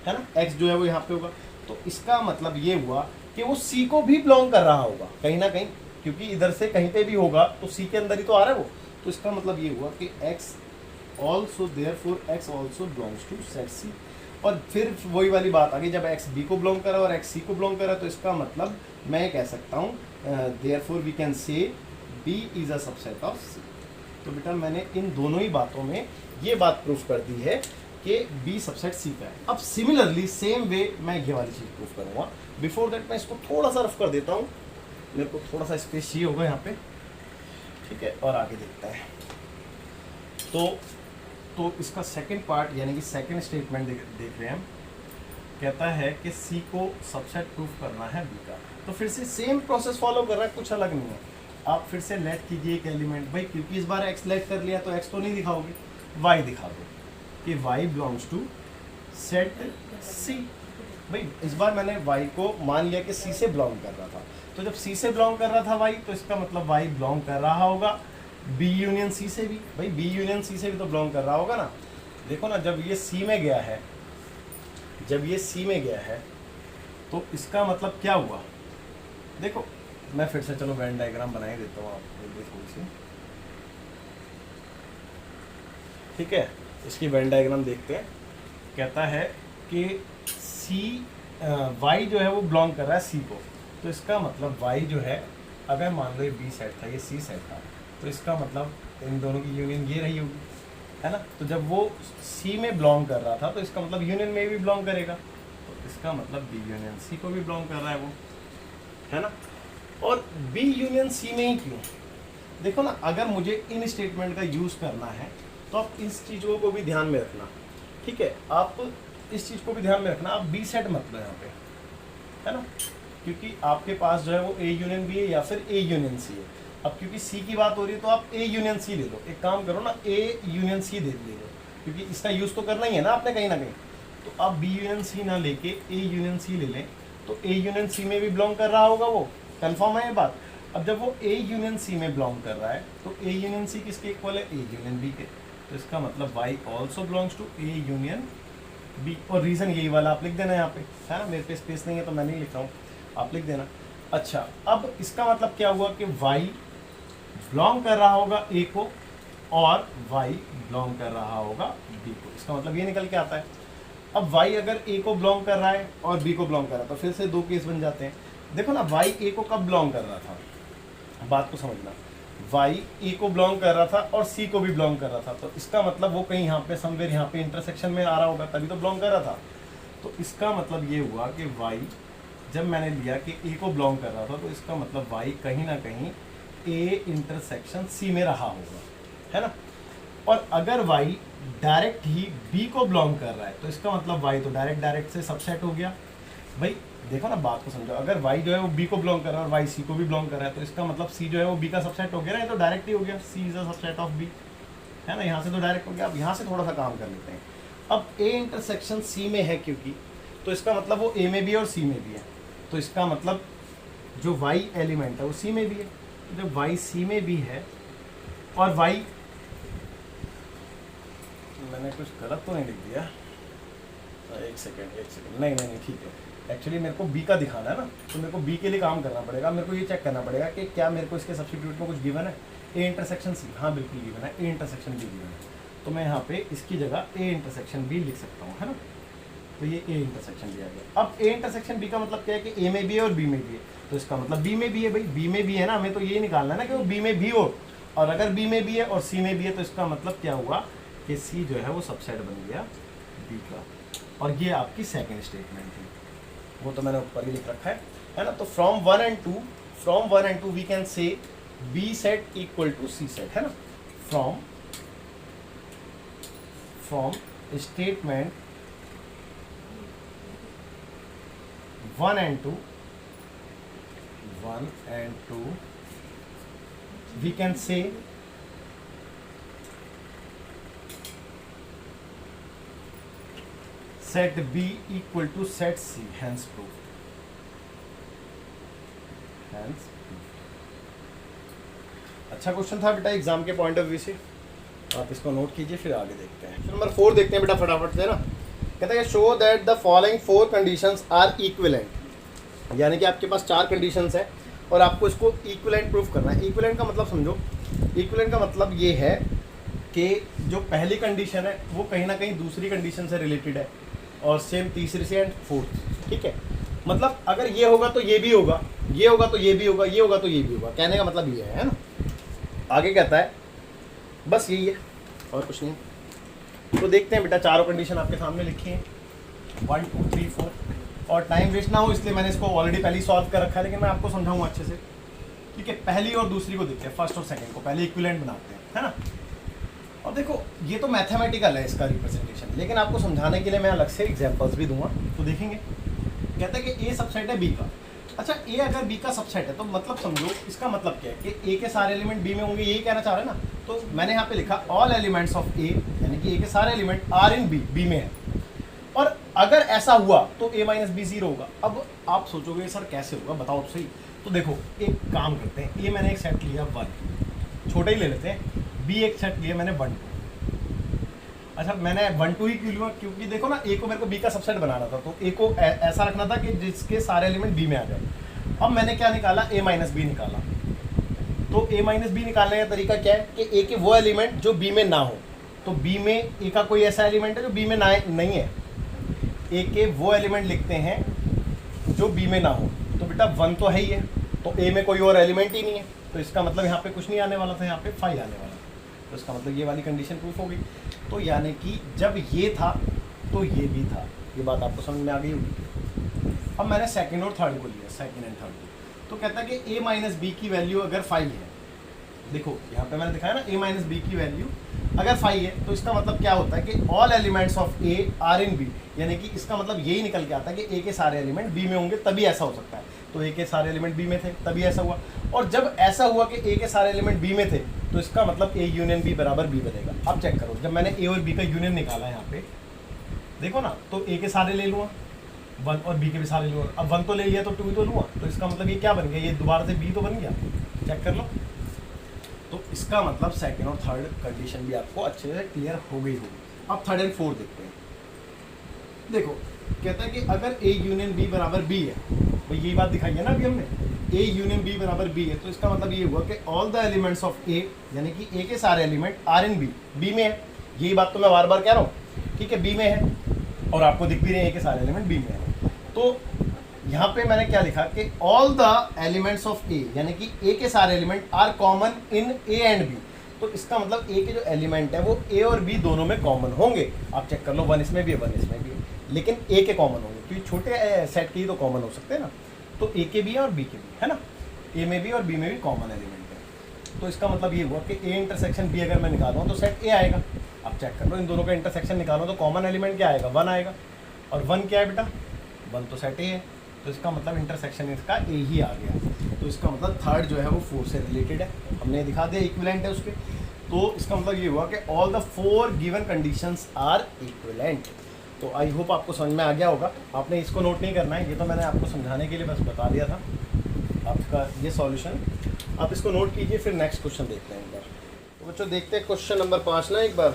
है ना। X जो है वो यहाँ पे होगा, तो इसका मतलब ये हुआ कि वो C को भी बिलोंग कर रहा होगा कहीं ना कहीं, क्योंकि इधर से कहीं पे भी होगा तो C के अंदर ही तो आ रहा है वो। तो इसका मतलब ये हुआ कि X also therefore X also belongs to set C। और फिर वही वाली बात आ गई, जब X B को बिलोंग कर रहा है और X C को बिलोंग कर रहा है, तो इसका मतलब मैं कह सकता हूँ therefore we can say B is a subset of C। तो बेटा मैंने इन दोनों ही बातों में ये बात प्रूफ कर दी है कि B सबसेट C का है। अब सिमिलरली सेम वे मैं ये वाली चीज़ प्रूफ करूँगा। बिफोर दैट मैं इसको थोड़ा सा रफ कर देता हूँ, मेरे को थोड़ा सा स्पेस चाहिए होगा यहाँ पे, ठीक है, और आगे देखता है। तो इसका सेकंड पार्ट यानी कि सेकंड स्टेटमेंट देख रहे हैं हम, कहता है कि C को सबसेट प्रूफ करना है B का। तो फिर से सेम प्रोसेस फॉलो कर रहा है, कुछ अलग नहीं है। आप फिर से लेट कीजिए एक एलिमेंट, भाई क्योंकि इस बार X लेट कर लिया तो X तो नहीं दिखाओगे, Y दिखा दो कि Y belongs to set C। भाई इस बार मैंने Y को मान लिया कि C से बिलोंग कर रहा था, तो जब C से बिलोंग कर रहा था Y, तो इसका मतलब Y बिलोंग कर रहा होगा B यूनियन C से भी। भाई B यूनियन C से भी तो बिलोंग कर रहा होगा ना। देखो ना, जब ये C में गया है, जब ये C में गया है तो इसका मतलब क्या हुआ। देखो मैं फिर से चलो वेन डायग्राम बना ही देता हूँ आपको, देखो इसे, ठीक है। इसकी वेन डायग्राम देखते हैं। कहता है कि Y जो है वो बिलोंग कर रहा है C को, तो इसका मतलब Y जो है, अगर मान लो ये B सेट था, ये C सेट था, तो इसका मतलब इन दोनों की यूनियन ये रही होगी, है ना। तो जब वो सी में बिलोंग कर रहा था तो इसका मतलब यूनियन में भी बिलोंग करेगा, तो इसका मतलब बी यूनियन सी को भी बिलोंग कर रहा है वो, है ना। और बी यूनियन सी में ही क्यों, देखो ना, अगर मुझे इन स्टेटमेंट का यूज़ करना है तो आप इस चीज़ों को भी ध्यान में रखना, ठीक है। आप इस चीज़ को भी ध्यान में रखना, आप बी सेट मत लो यहाँ पे, है ना, क्योंकि आपके पास जो है वो ए यूनियन बी है या फिर ए यूनियन सी है। अब क्योंकि सी की बात हो रही है तो आप ए यूनियन सी ले लो, एक काम करो ना, ए यूनियन सी ले लो, क्योंकि इसका यूज़ तो करना ही है ना आपने कहीं ना कहीं। तो आप बी यूनियन सी ना लेके ए यूनियन सी ले लें, तो ए यूनियन सी में भी बिलोंग कर रहा होगा वो, कंफर्म है ये बात। अब जब वो ए यूनियन सी में बिलोंग कर रहा है तो ए यूनियन सी किसके इक्वल है, ए यूनियन बी के, तो इसका मतलब Y also belongs to A union B. और रीज़न यही वाला आप लिख देना यहाँ पे, है ना, मेरे पे स्पेस नहीं है तो मैं नहीं लिख रहा हूँ, आप लिख देना। अच्छा, अब इसका मतलब क्या हुआ कि y बिलोंग कर रहा होगा a को और y बिलोंग कर रहा होगा b को, इसका मतलब ये निकल के आता है। अब y अगर a को बिलोंग कर रहा है और b को बिलोंग कर रहा है तो फिर से दो केस बन जाते हैं। देखो ना, y a को कब बिलोंग कर रहा था, बात को समझना, y a को बिलोंग कर रहा था और c को भी बिलोंग कर रहा था, तो इसका मतलब वो कहीं यहाँ पे समवेयर यहाँ पे इंटरसेक्शन में आ रहा होगा, तभी तो बिलोंग कर रहा था। तो इसका मतलब ये हुआ कि y जब मैंने लिया कि ए को बिलोंग कर रहा था तो इसका मतलब y कहीं ना कहीं ए इंटरसेक्शन सी में रहा होगा, है ना। और अगर y डायरेक्ट ही b को बिलोंग कर रहा है तो इसका मतलब y तो डायरेक्ट से सबसेट हो गया। भाई देखो ना, बात को समझो, अगर y जो है वो b को बिलोंग कर रहा है और y c को भी बिलोंग कर रहा है तो इसका मतलब c जो है वो b का सबसेट हो गया ना, ये तो डायरेक्ट ही हो गया, c is a subset of b, है ना। यहाँ से तो डायरेक्ट हो गया। अब यहाँ से थोड़ा सा काम कर लेते हैं। अब a इंटरसेक्शन c में है क्योंकि, तो इसका मतलब वो a में भी है और c में भी है, तो इसका मतलब जो y एलिमेंट है वो c में भी है। तो जब y c में भी है और y, मैंने कुछ गलत तो नहीं लिख दिया, एक सेकेंड, नहीं ठीक है। एक्चुअली मेरे को b का दिखाना है ना, तो मेरे को b के लिए काम करना पड़ेगा, मेरे को ये चेक करना पड़ेगा कि क्या मेरे को इसके सब्स्टिट्यूट में कुछ गिवन है। a इंटरसेक्शन c, हाँ बिल्कुल गिवन है, a इंटरसेक्शन b गिवन है, तो मैं यहाँ पे इसकी जगह a इंटरसेक्शन b लिख सकता हूँ, है ना। तो ये ए इंटरसेक्शन दिया गया। अब ए इंटरसेक्शन बी का मतलब क्या है कि ए में भी है और बी में भी है, तो इसका मतलब बी में भी है। भाई बी में भी है ना, हमें तो ये निकालना है ना कि वो बी में भी हो, और अगर बी में भी है और सी में भी है तो इसका मतलब क्या हुआ कि सी जो है वो सबसेट बन गया बी का। और ये आपकी सेकेंड स्टेटमेंट थी, वो तो मैंने ऊपर ही लिख रखा है ना। तो from one and two we can say B set equal to C set, है ना। From statement 1 and 2 we can say set B equal to set C, hence proved, अच्छा क्वेश्चन था बेटा एग्जाम के पॉइंट ऑफ व्यू से, आप इसको नोट कीजिए, फिर आगे देखते हैं। नंबर 4 देखते हैं बेटा फटाफट से ना। कहता है show that the following 4 conditions are equivalent, यानी कि आपके पास 4 कंडीशंस है और आपको इसको इक्विवेलेंट प्रूफ करना है। इक्विवेलेंट का मतलब समझो, इक्विवेलेंट का मतलब ये है कि जो पहली कंडीशन है वो कहीं ना कहीं दूसरी कंडीशन से रिलेटेड है और सेम तीसरी से एंड फोर्थ, ठीक है। मतलब अगर ये होगा तो ये भी होगा, ये होगा तो ये भी होगा, ये होगा तो ये भी होगा, कहने का मतलब ये है ना। आगे कहता है बस यही है और कुछ नहीं। तो देखते हैं बेटा, चारों कंडीशन आपके सामने लिखी हैं 1 2 3 4, और टाइम वेस्ट ना हो इसलिए मैंने इसको ऑलरेडी पहले ही सॉल्व कर रखा है, लेकिन मैं आपको समझाऊंगा अच्छे से, ठीक है। पहली और दूसरी को देखते हैं, फर्स्ट और सेकंड को पहले इक्विवेलेंट बनाते हैं, है ना। और देखो ये तो मैथमेटिकल है इसका रिप्रेजेंटेशन, लेकिन आपको समझाने के लिए मैं अलग से एग्जांपल्स भी दूंगा, तो देखेंगे। कहता है कि ए सबसेट है बी का। अच्छा, ए अगर बी का सबसेट है तो मतलब समझो इसका मतलब क्या है कि ए के सारे एलिमेंट बी में होंगे, यही कहना चाह रहे हैं ना। तो मैंने यहाँ पे लिखा ऑल एलिमेंट्स ऑफ ए, यानी कि ए के सारे element are in B, B में है। और अगर ऐसा हुआ तो a माइनस बी 0 होगा। अब आप सोचोगे सर कैसे होगा, बताओ तो सही। तो देखो एक काम करते हैं, a मैंने एक सेट लिया 1, छोटे ही ले लेते हैं, b एक सेट लिया मैंने 1 2। अच्छा मैंने 1 2 ही क्यों लिया, क्योंकि देखो ना a को मेरे को b का सबसेट बनाना था, तो a को ऐसा रखना था कि जिसके सारे एलिमेंट b में आ जाए। अब मैंने क्या निकाला, a माइनस बी निकाला। तो a माइनस बी निकालने का तरीका क्या है कि a के वो एलिमेंट जो b में ना हो, तो b में a का कोई ऐसा एलिमेंट है जो b में ना नहीं है, a के वो एलिमेंट लिखते हैं जो b में ना हो। तो बेटा 1 तो है ही है, तो a में कोई और एलिमेंट ही नहीं है, तो इसका मतलब यहाँ पे कुछ नहीं आने वाला था, यहाँ पे 5 आने वाला। तो इसका मतलब ये वाली कंडीशन प्रूफ हो गई। तो यानी कि जब ये था तो ये भी था। ये बात आपको समझ में आ गई होगी। अब मैंने सेकंड और थर्ड को लिया, सेकंड एंड थर्ड को, तो कहता है कि a माइनस बी की वैल्यू अगर 5 है, देखो यहाँ पे मैंने दिखाया ना a माइनस बी की वैल्यू अगर 5 है, तो इसका मतलब क्या होता है कि all elements of a are in B, यानी कि इसका मतलब यही निकल के आता है कि a के सारे एलिमेंट b में होंगे तभी ऐसा हो सकता है। तो a के सारे एलिमेंट b में थे तभी ऐसा हुआ, और जब ऐसा हुआ कि a के सारे एलिमेंट b में थे तो इसका मतलब a यूनियन b बराबर b बनेगा। अब चेक करो, जब मैंने a और b का यूनियन निकाला है यहाँ पे, देखो ना, तो a के सारे ले लूँगा 1 और b के भी सारे लूँगा। अब 1 तो ले लिया तो 2 तो लूँगा, तो इसका मतलब ये क्या बन गया, ये दोबारा से b तो बन गया। चेक कर लो, तो इसका मतलब सेकंड और थर्ड कंडीशन भी आपको अच्छे से क्लियर हो गई होगी। अब थर्ड एंड फोर्थ देखते हैं। देखो कहता है कि अगर a यूनियन b बराबर b है, तो यही बात दिखाई है ना अभी हमने, a यूनियन b बराबर b है, तो इसका मतलब ये हुआ कि all the elements of a, यानी कि a के सारे एलिमेंट आर इन b में है। यही बात तो मैं बार बार कह रहा हूँ, ठीक है, b में है, और आपको दिख भी रहे हैं a के सारे एलिमेंट b में है। तो यहाँ पे मैंने क्या लिखा कि all the elements of a, यानी कि a के सारे element are common in a and b, तो इसका मतलब a के जो एलिमेंट है वो a और b दोनों में कॉमन होंगे। आप चेक कर लो, 1 इसमें भी है 1 इसमें भी है, लेकिन a के कॉमन होंगे, क्योंकि छोटे सेट के ही तो कॉमन हो सकते हैं ना। तो a के भी है और b के भी है ना, a में भी और b में भी कॉमन एलिमेंट है। तो इसका मतलब ये हुआ कि a इंटरसेक्शन b अगर मैं निकालूँ तो सेट a आएगा। आप चेक कर लो, इन दोनों का इंटरसेक्शन निकालो तो कॉमन एलिमेंट क्या आएगा, 1 आएगा, और 1 क्या है बेटा, 1 तो सेट a है, तो इसका मतलब इंटरसेक्शन इसका a ही आ गया। तो इसका मतलब थर्ड जो है वो 4 से रिलेटेड है, हमने दिखा दिया इक्विवेलेंट है उसके। तो इसका मतलब ये हुआ कि all the 4 given conditions are equivalent. तो आई होप आपको समझ में आ गया होगा। आपने इसको नोट नहीं करना है, ये तो मैंने आपको समझाने के लिए बस बता दिया था आपका ये सॉल्यूशन। आप इसको नोट कीजिए, फिर नेक्स्ट क्वेश्चन देखते हैं एक बार। तो बच्चों देखते हैं क्वेश्चन नंबर 5 ना एक बार।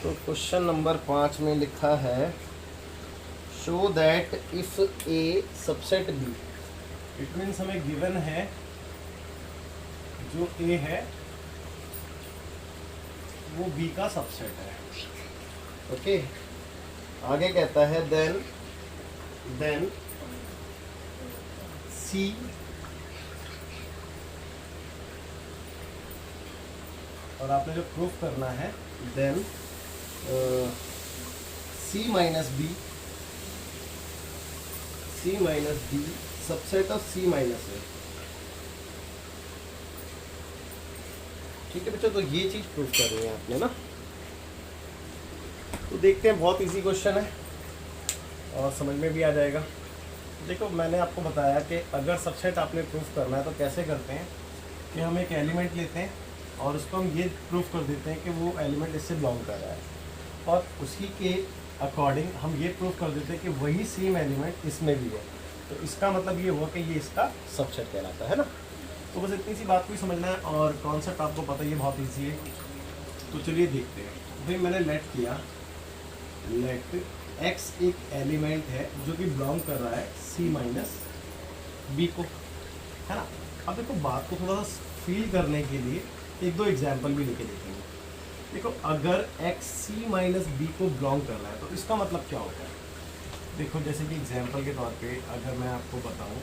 तो क्वेश्चन नंबर 5 में लिखा है show that if A subset B, it means हमें गिवन है जो ए है वो बी का सबसेट है। ओके, आगे कहता है देन सी और आपने जो प्रूफ करना है then C minus B subset of C minus A. ठीक है बच्चों, तो ये चीज प्रूफ करनी है आपने ना। तो देखते हैं, बहुत इजी क्वेश्चन है और समझ में भी आ जाएगा। देखो मैंने आपको बताया कि अगर सबसेट आपने प्रूफ करना है तो कैसे करते हैं कि हम एक एलिमेंट लेते हैं और उसको हम ये प्रूफ कर देते हैं कि वो एलिमेंट इससे बिलोंग कर रहा है, और उसी के अकॉर्डिंग हम ये प्रूफ कर देते हैं कि वही सेम एलिमेंट इसमें भी है। तो इसका मतलब ये हुआ कि ये इसका सबसेट कहलाता है ना। तो बस इतनी सी बात को ही समझना है, और कॉन्सेप्ट आपको पता है, ये बहुत ईजी है। तो चलिए देखते हैं। भाई मैंने लेट किया, लेट एक्स एक एलिमेंट है जो कि बिलोंग कर रहा है सी माइनस बी को, है ना। अब देखो बात को थोड़ा सा फील करने के लिए एक दो एग्जाम्पल भी लेके देखेंगे। देखो अगर एक्स सी माइनस बी को बिलोंग कर रहा है तो इसका मतलब क्या होता है। देखो जैसे कि एग्जाम्पल के तौर पे अगर मैं आपको बताऊं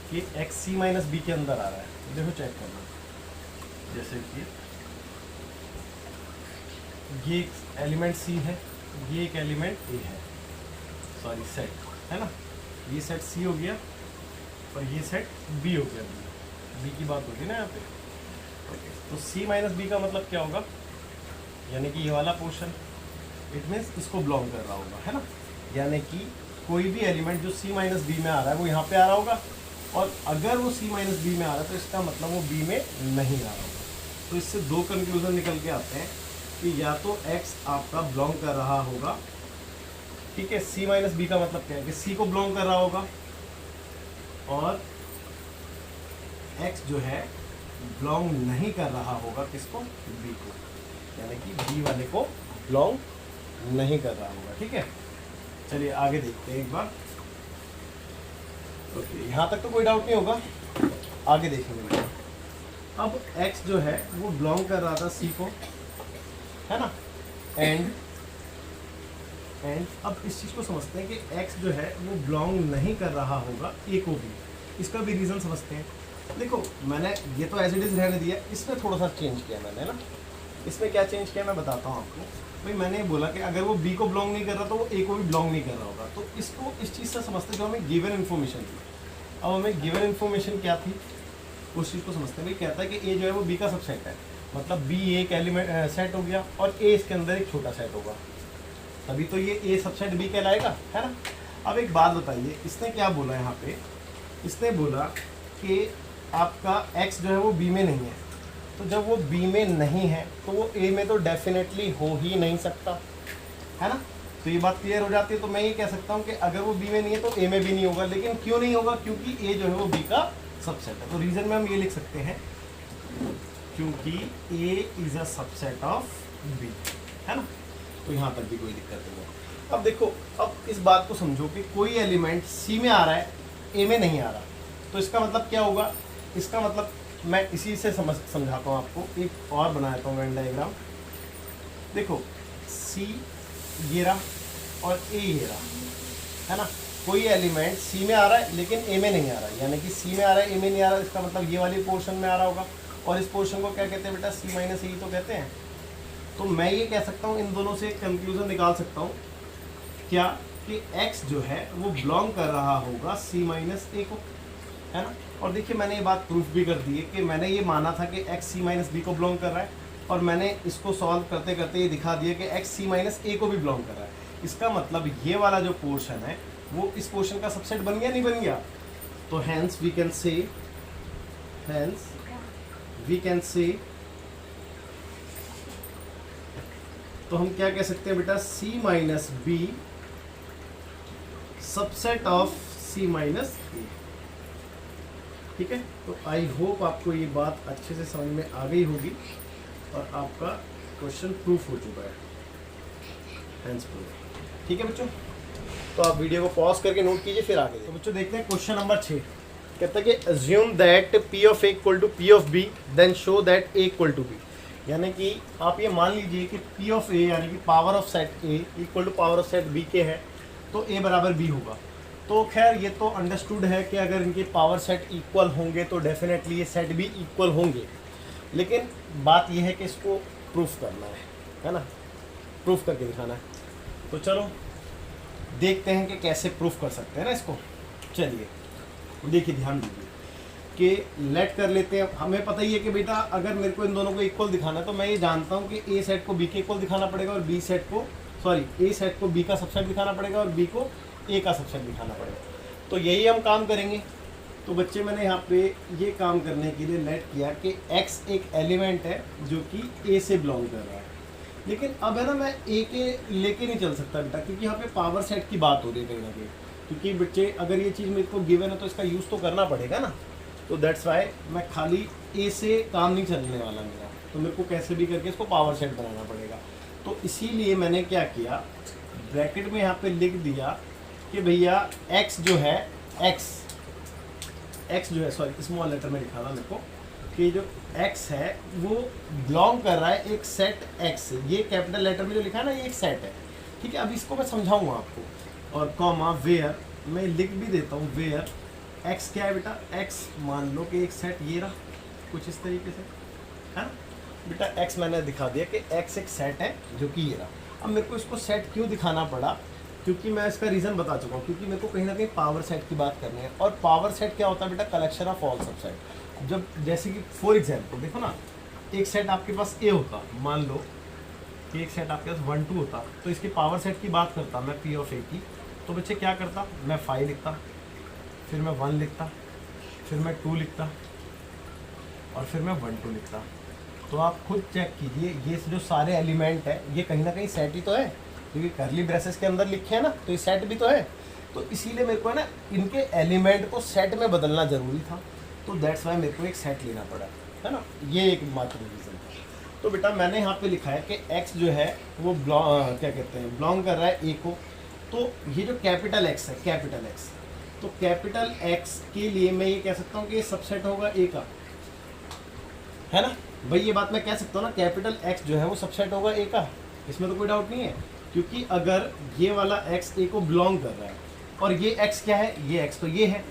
कि एक्स सी माइनस बी के अंदर आ रहा है, देखो चेक करना, जैसे कि ये एलिमेंट सी है, ये एक एलिमेंट ए है, सॉरी सेट है ना, ये सेट सी हो गया और ये सेट बी हो गया। बी की बात होगी ना यहाँ पे। ओके, तो सी माइनस बी का मतलब क्या होगा, यानी कि ये वाला पोर्शन, इट मीन्स इसको बिलोंग कर रहा होगा, है ना। यानी कि कोई भी एलिमेंट जो सी माइनस बी में आ रहा है वो यहाँ पे आ रहा होगा, और अगर वो सी माइनस बी में आ रहा है तो इसका मतलब वो बी में नहीं आ रहा होगा। तो इससे दो कंक्लूजन निकल के आते हैं कि या तो एक्स आपका बिलोंग कर रहा होगा, ठीक है, सी माइनस बी का मतलब क्या है कि सी को बिलोंग कर रहा होगा, और एक्स जो है बिलोंग नहीं कर रहा होगा किसको, बी को, यानी कि बी वाले को बिलोंग नहीं कर रहा होगा। ठीक है, चलिए आगे देखते हैं एक बार। ओके, यहाँ तक तो कोई डाउट नहीं होगा, आगे देखेंगे। अब x जो है वो बिलोंग कर रहा था c को, है ना, एंड अब इस चीज़ को समझते हैं कि x जो है वो बिलोंग नहीं कर रहा होगा a को भी। इसका भी रीज़न समझते हैं। देखो मैंने ये तो एज इट इज़ रहने दिया, इसमें थोड़ा सा चेंज किया मैंने ना। इसमें क्या चेंज किया मैं बताता हूँ आपको। भाई मैंने बोला कि अगर वो बी को बिलोंग नहीं कर रहा तो वो ए को भी बिलोंग नहीं कर रहा होगा। तो इसको इस चीज़ से समझते जो हमें गिवन इन्फॉर्मेशन थी। अब हमें गिवन इन्फॉर्मेशन क्या थी उस चीज़ को समझते हैं। भाई कहता है कि ए जो है वो बी का सबसेट है, मतलब बी एक एलिमेंट सेट हो गया और ए इसके अंदर एक छोटा सेट होगा, तभी तो ये ए सबसेट बी कहलाएगा, है ना। अब एक बात बताइए, इसने क्या बोला यहाँ पे, इसने बोला कि आपका x जो है वो b में नहीं है। तो जब वो b में नहीं है तो वो a में तो डेफिनेटली हो ही नहीं सकता, है ना। तो ये बात क्लियर हो जाती है। तो मैं ये कह सकता हूँ कि अगर वो b में नहीं है तो a में भी नहीं होगा। लेकिन क्यों नहीं होगा? क्योंकि a जो है वो b का सबसेट है। तो रीज़न में हम ये लिख सकते हैं क्योंकि a is a subset of b, है ना। तो यहाँ तक भी कोई दिक्कत नहीं है। अब देखो, अब इस बात को समझो कि कोई एलिमेंट सी में आ रहा है, ए में नहीं आ रहा, तो इसका मतलब क्या होगा? इसका मतलब मैं इसी से समझाता हूँ आपको। एक और बनाता हूँ वेन डायग्राम। देखो सी ये रहा और ए ये रहा, है ना। कोई एलिमेंट सी में आ रहा है लेकिन ए में नहीं आ रहा है, यानी कि सी में आ रहा है ए में नहीं आ रहा है, इसका मतलब ये वाली पोर्शन में आ रहा होगा। और इस पोर्शन को क्या कहते हैं बेटा? सी माइनस ए तो कहते हैं। तो मैं ये कह सकता हूँ, इन दोनों से एक कंक्लूजन निकाल सकता हूँ क्या, कि x जो है वो बिलोंग कर रहा होगा c माइनस ए को, है ना। और देखिए मैंने ये बात प्रूफ भी कर दी है कि मैंने ये माना था कि x c माइनस बी को बिलोंग कर रहा है, और मैंने इसको सॉल्व करते करते ये दिखा दिया कि x c माइनस ए को भी बिलोंग कर रहा है। इसका मतलब ये वाला जो पोर्शन है वो इस पोर्शन का सबसेट बन गया, नहीं बन गया? तो हैंस वी कैन से तो हम क्या कह सकते हैं बेटा? c minus B subset of c minus A, ठीक है। तो आई होप आपको ये बात अच्छे से समझ में आ गई होगी और आपका क्वेश्चन प्रूफ हो चुका है, हैंस प्रूफ, ठीक है बच्चों। तो आप वीडियो को पॉज करके नोट कीजिए, फिर आगे तो बच्चों देखते हैं क्वेश्चन नंबर 6। कहता है कि assume that p of a equal to p of b then show that a equal to b। यानी कि आप ये मान लीजिए कि p ऑफ a यानी कि power of set a equal to power of set b के है, तो a बराबर b होगा। तो खैर ये तो अंडरस्टूड है कि अगर इनके पावर सेट इक्वल होंगे तो डेफिनेटली ये सेट भी इक्वल होंगे। लेकिन बात ये है कि इसको प्रूफ करना है ना, प्रूफ करके दिखाना है। तो चलो देखते हैं कि कैसे प्रूफ कर सकते हैं ना इसको। चलिए देखिए, ध्यान दीजिए कि लेट कर लेते हैं। हमें पता ही है कि बेटा अगर मेरे को इन दोनों को इक्वल दिखाना है तो मैं ये जानता हूँ कि ए सेट को बी के इक्वल दिखाना पड़ेगा और ए सेट को बी का सबसेट दिखाना पड़ेगा और बी को ए का सबसेट दिखाना पड़ेगा। तो यही हम काम करेंगे। तो बच्चे मैंने यहाँ पे ये काम करने के लिए लेट किया कि x एक एलिमेंट है जो कि a से बिलोंग कर रहा है। लेकिन अब है ना, मैं a के लेके नहीं चल सकता बेटा, क्योंकि यहाँ पे पावर सेट की बात हो रही है कहीं ना कहीं। क्योंकि बच्चे अगर ये चीज़ मेरे को गिवन है तो इसका यूज़ तो करना पड़ेगा ना। तो दैट्स वाई मैं खाली a से काम नहीं चलने वाला मेरा, तो मेरे को कैसे भी करके इसको पावर सेट बनाना पड़ेगा। तो इसीलिए मैंने क्या किया, ब्रैकेट में यहाँ पे लिख दिया कि भैया x जो है सॉरी स्मॉल लेटर में लिखा था मेरे को कि जो x है वो बिलोंग कर रहा है एक सेट x से। ये कैपिटल लेटर में जो लिखा है ना, ये एक सेट है, ठीक है। अब इसको मैं समझाऊंगा आपको। और कॉमा वेयर मैं लिख भी देता हूँ, वेयर x क्या है बेटा? x मान लो कि एक सेट ये रहा कुछ इस तरीके से, है ना बेटा। x मैंने दिखा दिया कि x एक सेट है जो कि ये रहा। अब मेरे को इसको सेट क्यों दिखाना पड़ा? क्योंकि मैं इसका रीज़न बता चुका हूँ, क्योंकि मेरे को कहीं ना कहीं पावर सेट की बात करनी है। और पावर सेट क्या होता है बेटा? Collection of all subset. जब जैसे कि फॉर एग्जांपल देखो ना, एक सेट आपके पास ए होता, मान लो कि एक सेट आपके पास 1 2 होता, तो इसके पावर सेट की बात करता मैं p ऑफ a की। तो बच्चे क्या करता, मैं 5 लिखता, फिर मैं 1 लिखता, फिर मैं 2 लिखता और फिर मैं 1 2 लिखता। तो आप खुद चेक कीजिए, ये जो सारे एलिमेंट है ये कहीं ना कहीं सेट ही तो है, क्योंकि करली ब्रेसेस के अंदर लिखे हैं ना, तो ये सेट भी तो है। तो इसीलिए मेरे को है ना इनके एलिमेंट को सेट में बदलना ज़रूरी था। तो दैट्स वाई मेरे को एक सेट लेना पड़ा, है ना। ये एक मात्र रीज़न था। तो बेटा मैंने यहाँ पे लिखा है कि x जो है वो बिलोंग कर रहा है a को। तो ये जो कैपिटल x है, कैपिटल x, तो कैपिटल x के लिए मैं ये कह सकता हूँ कि ये सबसेट होगा a का, है ना भाई। ये बात मैं कह सकता हूँ ना, कैपिटल x जो है वो सबसेट होगा a का, इसमें तो कोई डाउट नहीं है। क्योंकि अगर ये वाला x a को बिलोंग कर रहा है और ये x क्या है, ये x तो ये है।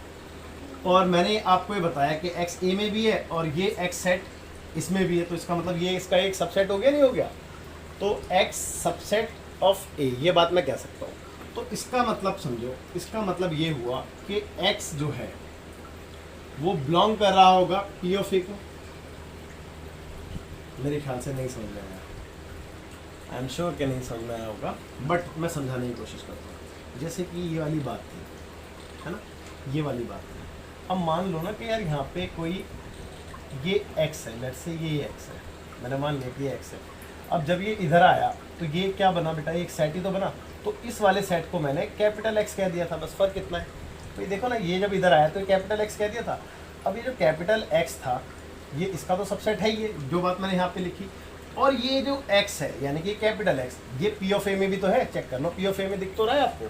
और मैंने आपको ये बताया कि x a में भी है और ये x सेट इसमें भी है, तो इसका मतलब ये इसका एक सबसेट हो गया, नहीं हो गया? तो x सबसेट ऑफ a, ये बात मैं कह सकता हूँ। तो इसका मतलब समझो, इसका मतलब ये हुआ कि x जो है वो बिलोंग कर रहा होगा p ऑफ a को। मेरे ख्याल से नहीं समझ में आया, आई एम श्योर कि नहीं समझ में आया होगा, बट मैं समझाने की कोशिश करता हूँ। जैसे कि ये वाली बात थी, है ना, ये वाली बात थी। अब मान लो ना कि यार यहाँ पे कोई ये x है, लेट्स से ये x है, मैंने मान लिया कि ये x है। अब जब ये इधर आया तो ये क्या बना बेटा, ये एक सेट ही तो बना। तो इस वाले सेट को मैंने कैपिटल X कह दिया था, बस फर्क कितना है। तो ये देखो ना, ये जब इधर आया तो कैपिटल X कह दिया था। अब ये जो कैपिटल X था, ये इसका तो सबसेट है ही, ये जो बात मैंने यहाँ पे लिखी। और ये जो x है यानी कि कैपिटल X, ये P ऑफ A में भी तो है, चेक करना, P ऑफ A में दिख तो रहा है आपको।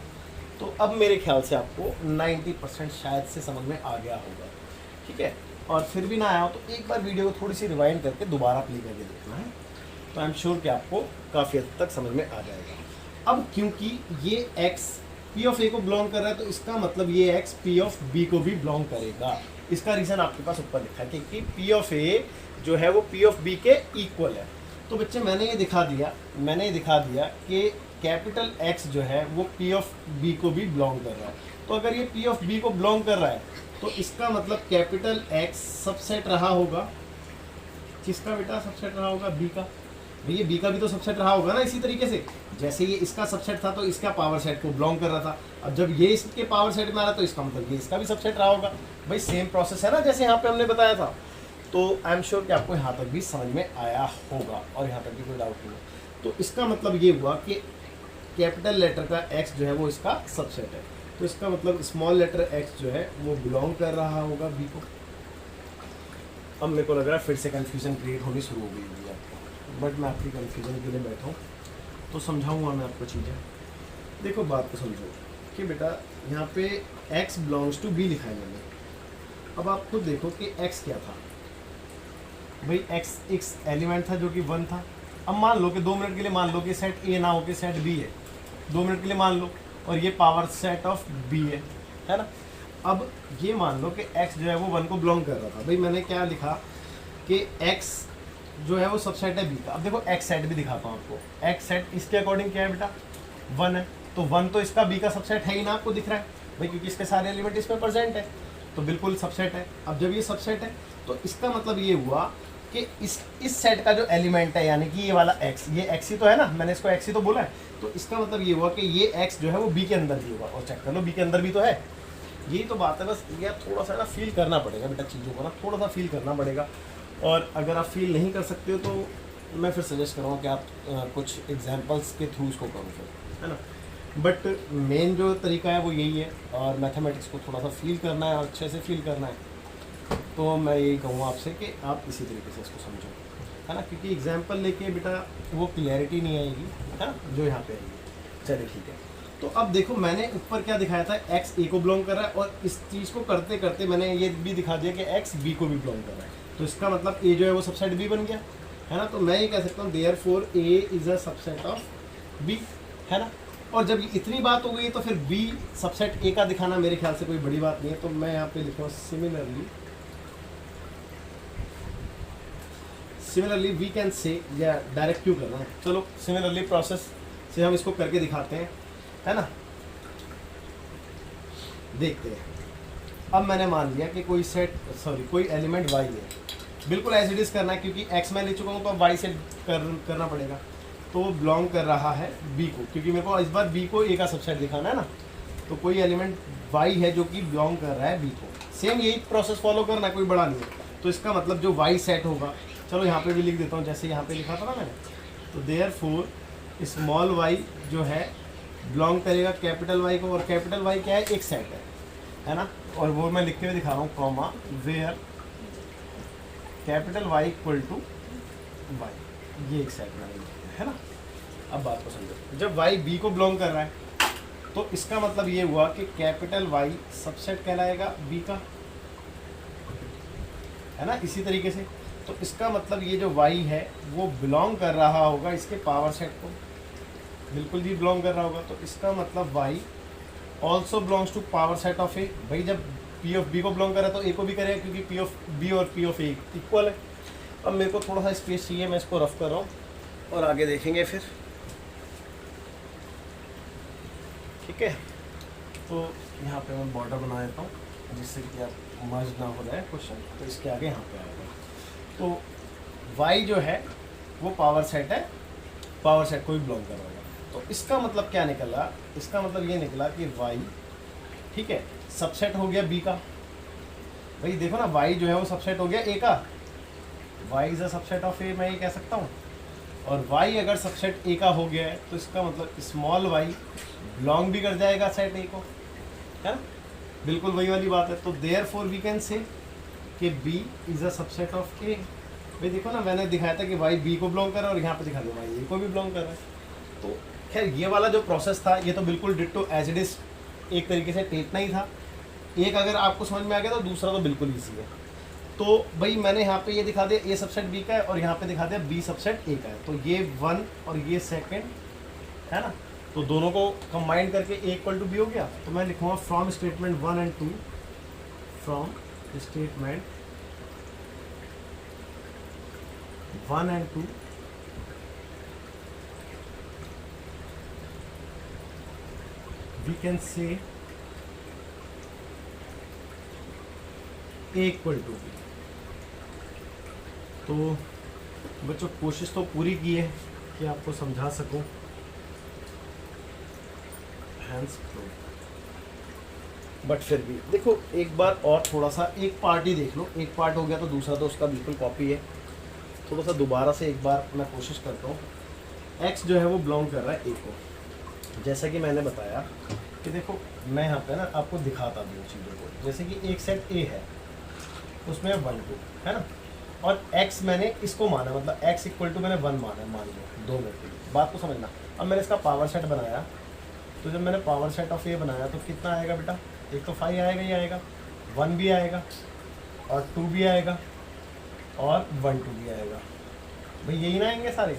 तो अब मेरे ख्याल से आपको 90% शायद से समझ में आ गया होगा, ठीक है। और फिर भी ना आया हो तो एक बार वीडियो को थोड़ी सी रिवाइंड करके दोबारा प्ले करके देखना है, तो आई एम श्योर कि आपको काफ़ी हद तक समझ में आ जाएगा। अब क्योंकि ये x P ऑफ A को बिलोंग कर रहा है, तो इसका मतलब ये x P ऑफ B को भी बिलोंग करेगा। इसका रीज़न आपके पास ऊपर लिखा है कि P ऑफ A जो है वो P ऑफ B के इक्वल है। तो बच्चे मैंने ये दिखा दिया कि कैपिटल X जो है वो P ऑफ B को भी बिलोंग कर रहा है। तो अगर ये P ऑफ B को बिलोंग कर रहा है तो इसका मतलब कैपिटल X सबसेट रहा होगा, किसका बेटा सबसेट रहा होगा, B का। भैया B का भी तो सबसेट रहा होगा ना, इसी तरीके से जैसे ये इसका सबसेट था तो इसका पावर सेट को बिलोंग कर रहा था। अब जब ये इसके पावर सेट में आ रहा तो इसका मतलब ये इसका भी सबसेट रहा होगा। भाई सेम प्रोसेस है ना, जैसे यहाँ पे हमने बताया था। तो आई एम श्योर कि आपको यहाँ तक भी समझ में आया होगा और यहाँ तक भी कोई डाउट नहीं है। तो इसका मतलब ये हुआ कि कैपिटल लेटर का X जो है वो इसका सबसेट है, तो इसका मतलब स्मॉल लेटर x जो है वो बिलोंग कर रहा होगा B को। अब मेरे को लग रहा है फिर से कन्फ्यूज़न क्रिएट होनी शुरू हो गई होगी आपको, बट मैं आपकी कन्फ्यूज़न के लिए बैठा हूँ तो समझाऊंगा मैं आपको चीज़ें। देखो बात को समझो कि बेटा यहाँ पे x बिलोंग्स टू B लिखा है मैंने। अब आप खुद देखो कि x क्या था, भाई x एलिमेंट था जो कि 1 था। अब मान लो कि 2 मिनट के लिए मान लो कि सेट A ना हो कि सेट B है, 2 मिनट के लिए मान लो, और ये पावर सेट ऑफ B है ना। अब ये मान लो कि x जो है वो 1 को बिलोंग कर रहा था। भाई मैंने क्या लिखा कि x जो है वो सबसेट है B का। अब देखो x सेट भी दिखाता हूँ आपको। x सेट इसके अकॉर्डिंग क्या है बेटा, 1 है, तो 1 तो इसका B का सबसेट है ही ना, आपको दिख रहा है भाई, क्योंकि इसके सारे एलिमेंट इसमें प्रेजेंट है, तो बिल्कुल सबसेट है। अब जब ये सबसेट है तो इसका मतलब ये हुआ कि इस सेट का जो एलिमेंट है यानी कि ये वाला x, ये x ही तो है ना, मैंने इसको x ही तो बोला है, तो इसका मतलब ये हुआ कि ये x जो है वो B के अंदर भी होगा। और चेक कर लो B के अंदर भी तो है, यही तो बात है। बस यार थोड़ा सा ना फील करना पड़ेगा बेटा, चीज़ों को ना थोड़ा सा फील करना पड़ेगा। और अगर आप फील नहीं कर सकते हो तो मैं फिर सजेस्ट करूँगा कि आप कुछ एग्जाम्पल्स के थ्रू उसको करो फिर, है ना। बट मेन जो तरीका है वो यही है, और मैथमेटिक्स को थोड़ा सा फील करना है और अच्छे से फील करना है। तो मैं यही कहूँगा आपसे कि आप इसी तरीके से इसको समझो, है ना, क्योंकि एग्जाम्पल लेके बेटा वो क्लियरिटी नहीं आएगी, है ना, जो यहाँ पे आएगी। चलिए ठीक है। तो अब देखो मैंने ऊपर क्या दिखाया था, x A को बिलोंग कर रहा है, और इस चीज़ को करते करते मैंने ये भी दिखा दिया कि x B को भी बिलोंग कर रहा है। तो इसका मतलब A जो है वो सबसेट B बन गया, है ना। तो मैं ये कह सकता हूँ therefore A is a subset of B, है ना। और जब इतनी बात हो गई तो फिर B सबसेट A का दिखाना मेरे ख्याल से कोई बड़ी बात नहीं है। तो मैं यहाँ पे लिखूँगा सिमिलरली वी कैन से, या डायरेक्ट क्यों करना है, चलो सिमिलरली प्रोसेस से हम इसको करके दिखाते हैं, है ना। देखते हैं। अब मैंने मान लिया कि कोई एलिमेंट y है, बिल्कुल एज इट इज़ करना है क्योंकि x मैं ले चुका हूँ तो अब y से करना पड़ेगा। तो वो बिलोंग कर रहा है b को, क्योंकि मेरे को इस बार b को a का सबसेट दिखाना है ना। तो कोई एलिमेंट y है जो कि बिलोंग कर रहा है b को, सेम यही प्रोसेस फॉलो करना है, कोई बड़ा नहीं है। तो इसका मतलब जो y सेट होगा, चलो यहाँ पे भी लिख देता हूँ जैसे यहाँ पे लिखा था ना मैंने। तो देयरफॉर स्मॉल y जो है बिलोंग करेगा कैपिटल Y को, और कैपिटल Y क्या है, एक सेट है ना। और वो मैं लिख के भी दिखा रहा हूँ, comma where capital Y equal to y, ये एक सेट है ना। अब बात को समझो, जब y B को बिलोंग कर रहा है तो इसका मतलब ये हुआ कि कैपिटल Y सबसेट कहलाएगा B का, है ना। इसी तरीके से तो इसका मतलब ये जो y है वो बिलोंग कर रहा होगा इसके पावर सेट को, बिल्कुल भी बिलोंग कर रहा होगा। तो इसका मतलब y also belongs to power set of A। भाई जब P ऑफ B को बिलोंग कर रहा है तो A को भी करेगा, क्योंकि P ऑफ B और P ऑफ A इक्वल है। अब मेरे को थोड़ा सा स्पेस चाहिए, मैं इसको रफ कर रहा हूँ और आगे देखेंगे फिर। ठीक है, तो यहाँ पे मैं बॉर्डर बना देता हूँ जिससे कि आप मर्ज ना हो जाए क्वेश्चन। तो इसके आगे यहाँ पे आएगा, तो y जो है वो पावर सेट है, पावर सेट को भी बिलोंग कर रहा होगा। तो इसका मतलब क्या निकला, इसका मतलब ये निकला कि y, ठीक है, सबसेट हो गया b का। भाई देखो ना, y जो है वो सबसेट हो गया a का, y is a subset of a, मैं ये कह सकता हूँ। और y अगर सबसेट a का हो गया है तो इसका मतलब स्मॉल y बिलोंग भी कर जाएगा सेट a को, है ना, बिल्कुल वही वाली बात है। तो देयरफॉर वी कैन से कि b is a subset of a। भाई देखो ना, मैंने दिखाया था कि y b को बिलोंग कर रहा है और यहाँ पे दिखा दो y a को भी बिलोंग कर रहा है। तो खैर ये वाला जो प्रोसेस था ये तो बिल्कुल डिट्टो एज इट इज एक तरीके से टेटना ही था। एक अगर आपको समझ में आ गया तो दूसरा तो बिल्कुल ईजी है। तो भाई मैंने यहाँ पे ये दिखा दिया a सबसेट b का है और यहाँ पे दिखा दिया b सबसेट a का है। तो ये 1 और ये सेकंड है ना, तो दोनों को कंबाइन करके a इक्वल टू b हो गया। तो मैं लिखूँगा from statement 1 and 2, from statement 1 and 2 we can say a equal to b। तो बच्चों कोशिश तो पूरी की है कि आपको समझा सकूं, हैंड्स बट फिर भी देखो एक बार और थोड़ा सा एक पार्ट ही देख लो। एक पार्ट हो गया तो दूसरा तो उसका बिल्कुल कॉपी है। थोड़ा सा दोबारा से एक बार मैं कोशिश करता हूँ। x जो है वो बिलोंग कर रहा है a को, जैसा कि मैंने बताया कि देखो मैं यहाँ पे ना आपको दिखाता दूँ चीज़ों को। जैसे कि एक सेट a है, उसमें 1 2 है ना, और x मैंने इसको माना, मतलब x इक्वल टू मैंने 1 माना, मान लो 2 मिनट के लिए, बात को समझना। अब मैंने इसका पावर सेट बनाया, तो जब मैंने पावर सेट ऑफ a बनाया तो कितना आएगा बेटा, एक तो 5 आएगा, ये आएगा 1 भी आएगा और 2 भी आएगा और 1 2 भी आएगा। भाई यही ना आएंगे सारे।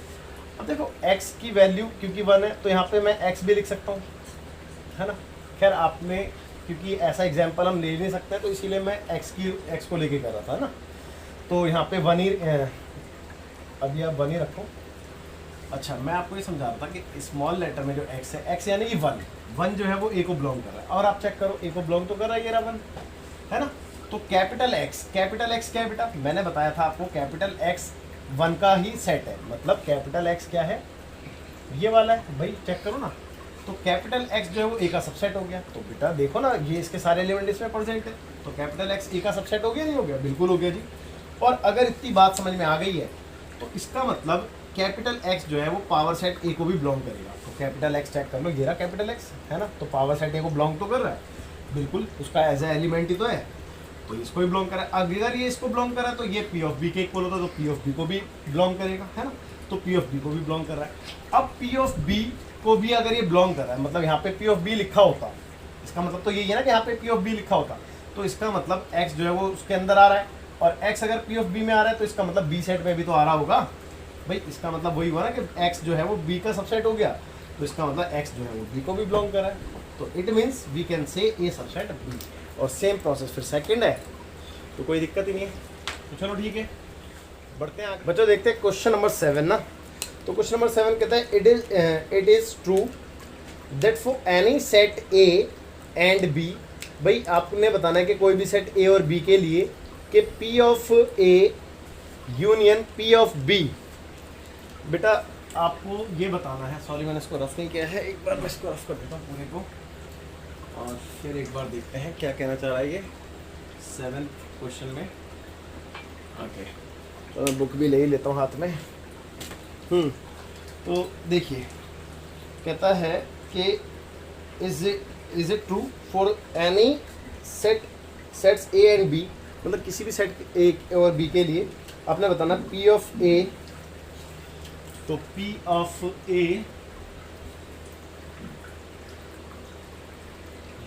अब देखो x की वैल्यू क्योंकि 1 है तो यहाँ पे मैं x भी लिख सकता हूँ, है ना। खैर आपने क्योंकि ऐसा एग्जाम्पल हम ले नहीं सकते तो इसीलिए मैं x को लेके कर रहा था ना। तो यहाँ पे 1 ही अभी आप 1 ही रखो। अच्छा मैं आपको ये समझा रहा था कि स्मॉल लेटर में जो x है, x यानी कि 1 जो है वो a को बिलोंग कर रहा है। और आप चेक करो a को बिलोंग तो कर रहा है ये रहा 1, है ना। तो कैपिटल x क्या है बेटा, मैंने बताया था आपको कैपिटल X 1 का ही सेट है। मतलब कैपिटल X क्या है, ये वाला है। भाई चेक करो ना, तो कैपिटल X जो है वो a का सबसेट हो गया। तो बेटा देखो ना, ये इसके सारे एलिमेंट इसमें प्रेजेंट है, तो कैपिटल X a का सबसेट हो गया, नहीं हो गया, बिल्कुल हो गया जी। और अगर इतनी बात समझ में आ गई है तो इसका मतलब कैपिटल X जो है वो पावर सेट a को भी बिलोंग करेगा। तो कैपिटल X चेक कर लो, ये रहा कैपिटल X, है ना। तो पावर सेट a को बिलोंग तो कर रहा है, बिल्कुल उसका एज ए एलिमेंट ही तो है, तो इसको भी बिलोंग करा। अगर ये इसको बिलोंग करा तो ये P ऑफ B के इक्वल होता, तो P ऑफ B को भी बिलोंग करेगा, है ना। तो P ऑफ B को भी बिलोंग कर रहा है। अब P ऑफ B को भी अगर ये बिलोंग कर रहा है, मतलब यहाँ पे P ऑफ B लिखा होता, इसका मतलब तो यही है ना कि यहाँ पे P ऑफ B लिखा होता, तो इसका मतलब X जो है वो उसके अंदर आ रहा है। और X अगर P ऑफ B में आ रहा है तो इसका मतलब B सेट में भी तो आ रहा होगा। भाई इसका मतलब वही हुआ ना कि X जो है वो B का सबसेट हो गया, तो इसका मतलब X जो है वो B को भी बिलोंग कर रहा है। तो it means we can say A subset B। और सेम प्रोसेस फिर सेकंड है, तो कोई दिक्कत ही नहीं है। तो चलो ठीक है, बढ़ते हैं आगे। बच्चों देखते हैं क्वेश्चन नंबर 7 ना। तो क्वेश्चन नंबर 7 कहता है it is true that for any set A and B। भाई आपने बताना है कि कोई भी सेट A और B के लिए कि P of A union P of B। बेटा आपको ये बताना है, सॉरी मैंने इसको रफ नहीं किया है, एक बार मैं इसको रफ कर देता हूँ पूरे को और फिर एक बार देखते हैं क्या कहना चाह रहा है ये 7th क्वेश्चन में। ओके तो मैं बुक भी ले ही लेता हूँ हाथ में। तो देखिए कहता है कि is it true for any sets A and B, मतलब किसी भी सेट A और B के लिए आपने बताना P ऑफ A। तो P of A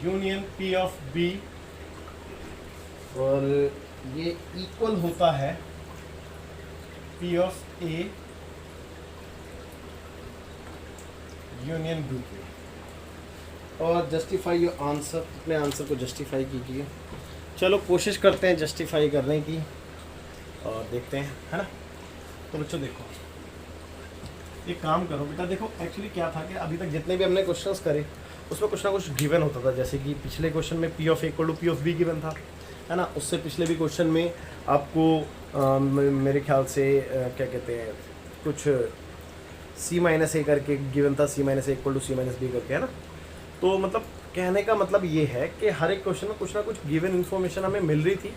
union P of B, और ये इक्वल होता है P of A union B के। और जस्टिफाई योर आंसर, अपने आंसर को जस्टिफाई कीजिए। चलो कोशिश करते हैं जस्टिफाई करने की और देखते हैं, है ना। तो बच्चों देखो, एक काम करो बेटा, देखो एक्चुअली क्या था कि अभी तक जितने भी हमने क्वेश्चंस करे उसमें कुछ ना कुछ गिवन होता था, जैसे कि पिछले क्वेश्चन में P of A equal to P of B given था, है ना। उससे पिछले भी क्वेश्चन में आपको मेरे ख्याल से क्या कहते हैं, कुछ C माइनस A करके गिवन था, C minus A equal to C minus B करके, है ना। तो मतलब कहने का मतलब ये है कि हर एक क्वेश्चन में कुछ ना कुछ गिवन इन्फॉर्मेशन हमें मिल रही थी,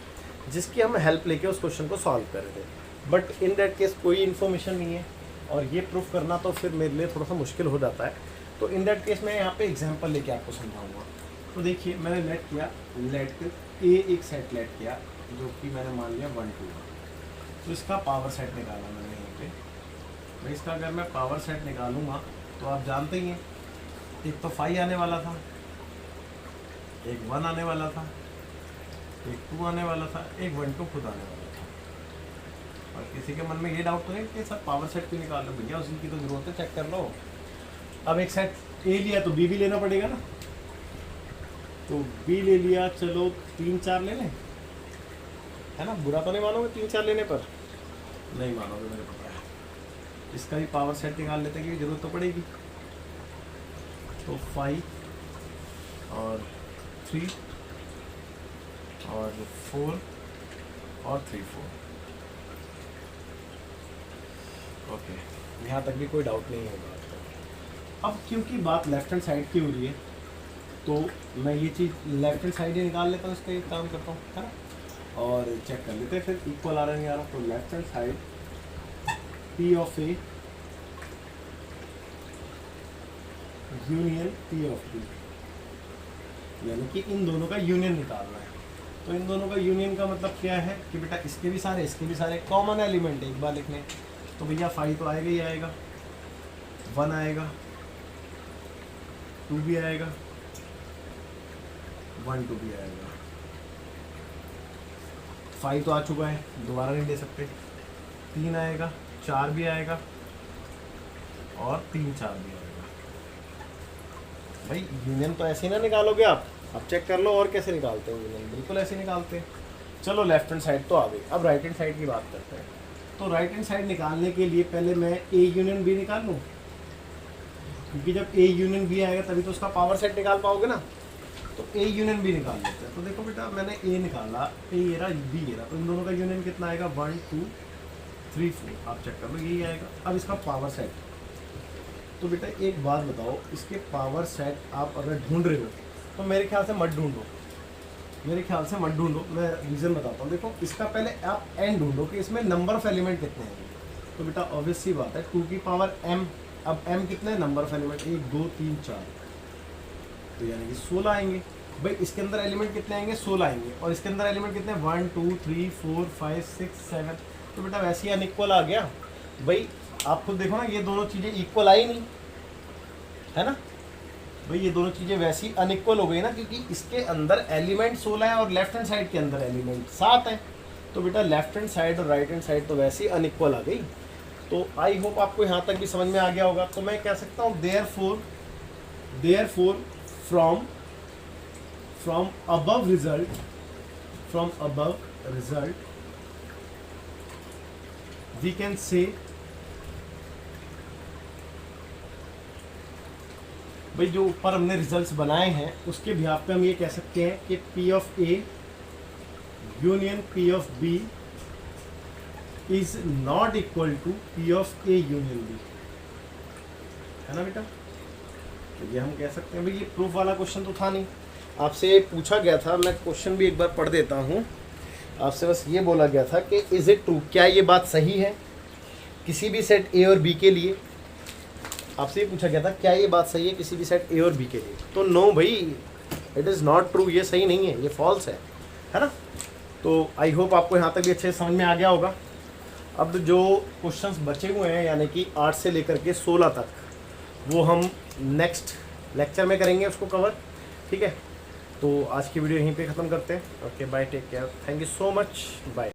जिसकी हम हेल्प लेके उस क्वेश्चन को सॉल्व कर रहे थे। बट इन दैट केस कोई इन्फॉर्मेशन नहीं है और ये प्रूफ करना तो फिर मेरे लिए थोड़ा सा मुश्किल हो जाता है। तो इन दैट केस मैं यहाँ पे एग्जांपल लेके आपको समझाऊंगा। तो देखिए, मैंने लेट किया, लेट ए एक सेट लेट किया जो कि मैंने मान लिया 1 2। तो इसका पावर सेट निकाला मैंने यहाँ पे। तो इसका अगर मैं पावर सेट निकालूंगा तो आप जानते ही हैं, एक तो 5 आने वाला था, एक 1 आने वाला था, एक 2 आने वाला था, एक 1 2 खुद आने वाला था। और किसी के मन में ये डाउट तो नहीं कि सर पावर सेट क्यों निकाल लो, भैया उसी की तो जरूरत है, चेक कर लो। अब एक सेट ए लिया तो बी भी लेना पड़ेगा ना, तो बी ले लिया, चलो 3 4 ले लें, है ना। बुरा तो नहीं मानोगे 3 4 लेने पर? नहीं मानोगे, मुझे पता है। इसका भी पावर सेट निकाल लेते हैं कि जरूरत तो पड़ेगी। तो 5 और 3 और 4 और 3 4। ओके, यहाँ तक भी कोई डाउट नहीं होगा। अब क्योंकि बात लेफ्ट हैंड साइड की हो रही है तो मैं ये चीज़ लेफ्ट हैंड साइड ही निकाल लेता हूँ, इसका एक काम करता हूँ, है ना। और चेक कर लेते हैं फिर इक्वल आ रहा है नहीं आ रहा। तो left hand side P of A union P of B, यानी कि इन दोनों का यूनियन निकालना है। तो इन दोनों का यूनियन का मतलब क्या है कि बेटा इसके भी सारे कॉमन एलिमेंट है एक बार लिखने। तो भैया 5 तो आएगा ही आएगा, 1 आएगा, 2 भी आएगा, 1 2 भी आएगा। 5 तो आ चुका है, दोबारा नहीं ले सकते। 3 आएगा, 4 भी आएगा और 3 4 भी आएगा। भाई यूनियन तो ऐसे ही ना निकालोगे आप चेक कर लो और कैसे निकालते हैं यूनियन, बिल्कुल ऐसे निकालते हैं। चलो लेफ्ट हैंड साइड तो आ गई, अब राइट हैंड साइड की बात करते हैं। तो राइट हैंड साइड निकालने के लिए पहले मैं A यूनियन B निकाल लूँ, क्योंकि जब A यूनियन B आएगा तभी तो उसका पावर सेट निकाल पाओगे ना। तो A यूनियन B निकाल लेते हैं। तो देखो बेटा, मैंने A निकाला, A ये रहा, B ये रहा, तो इन दोनों का यूनियन कितना आएगा 1 2 3 4। आप चेक कर लो, यही आएगा। अब इसका पावर सेट, तो बेटा एक बात बताओ, इसके पावर सेट आप अगर ढूंढ रहे हो तो मेरे ख्याल से मत ढूंढो, मैं रीज़न बताता हूँ। देखो, इसका पहले आप n ढूंढो कि इसमें नंबर ऑफ एलिमेंट कितने हैं। तो बेटा ऑब्वियस सी बात है 2 की पावर m। अब m कितने हैं नंबर ऑफ एलिमेंट, 1 2 3 4, तो यानी कि 16 आएंगे। भाई इसके अंदर एलिमेंट कितने आएंगे, 16 आएंगे। और इसके अंदर एलिमेंट कितने, 1 2 3 4 5 6 7। तो बेटा वैसे ही अनइक्वल आ गया। भाई आप खुद देखो ना, ये दोनों चीज़ें इक्वल आई नहीं, है ना। भाई ये दोनों चीज़ें वैसी अनइक्वल हो गई ना, क्योंकि इसके अंदर एलिमेंट 16 है और लेफ्ट हैंड साइड के अंदर एलिमेंट 7 है। तो बेटा लेफ्ट हैंड साइड और राइट हैंड साइड तो वैसे ही अनइक्वल आ गई। तो आई होप आपको यहाँ तक भी समझ में आ गया होगा। तो मैं कह सकता हूँ therefore from above result we can say, भाई जो ऊपर हमने रिजल्ट्स बनाए हैं उसके बिहाफ पे हम ये कह सकते हैं कि P of A union P of B is not equal to P of A union B, है ना बेटा। तो ये हम कह सकते हैं। भाई ये प्रूफ वाला क्वेश्चन तो था नहीं, आपसे पूछा गया था, मैं क्वेश्चन भी एक बार पढ़ देता हूँ। आपसे बस ये बोला गया था कि इज इट ट्रू, क्या ये बात सही है किसी भी सेट A और B के लिए। आपसे ये पूछा गया था क्या ये बात सही है किसी भी सेट A और B के लिए। तो नो भाई, इट इज़ नॉट ट्रू, ये सही नहीं है, ये फॉल्स है ना। तो आई होप आपको यहाँ तक भी अच्छे से समझ में आ गया होगा। अब जो क्वेश्चंस बचे हुए हैं यानी कि 8 से लेकर के 16 तक, वो हम नेक्स्ट लेक्चर में करेंगे उसको कवर, ठीक है। तो आज की वीडियो यहीं पे ख़त्म करते हैं। Okay bye, take care, thank you so much, bye.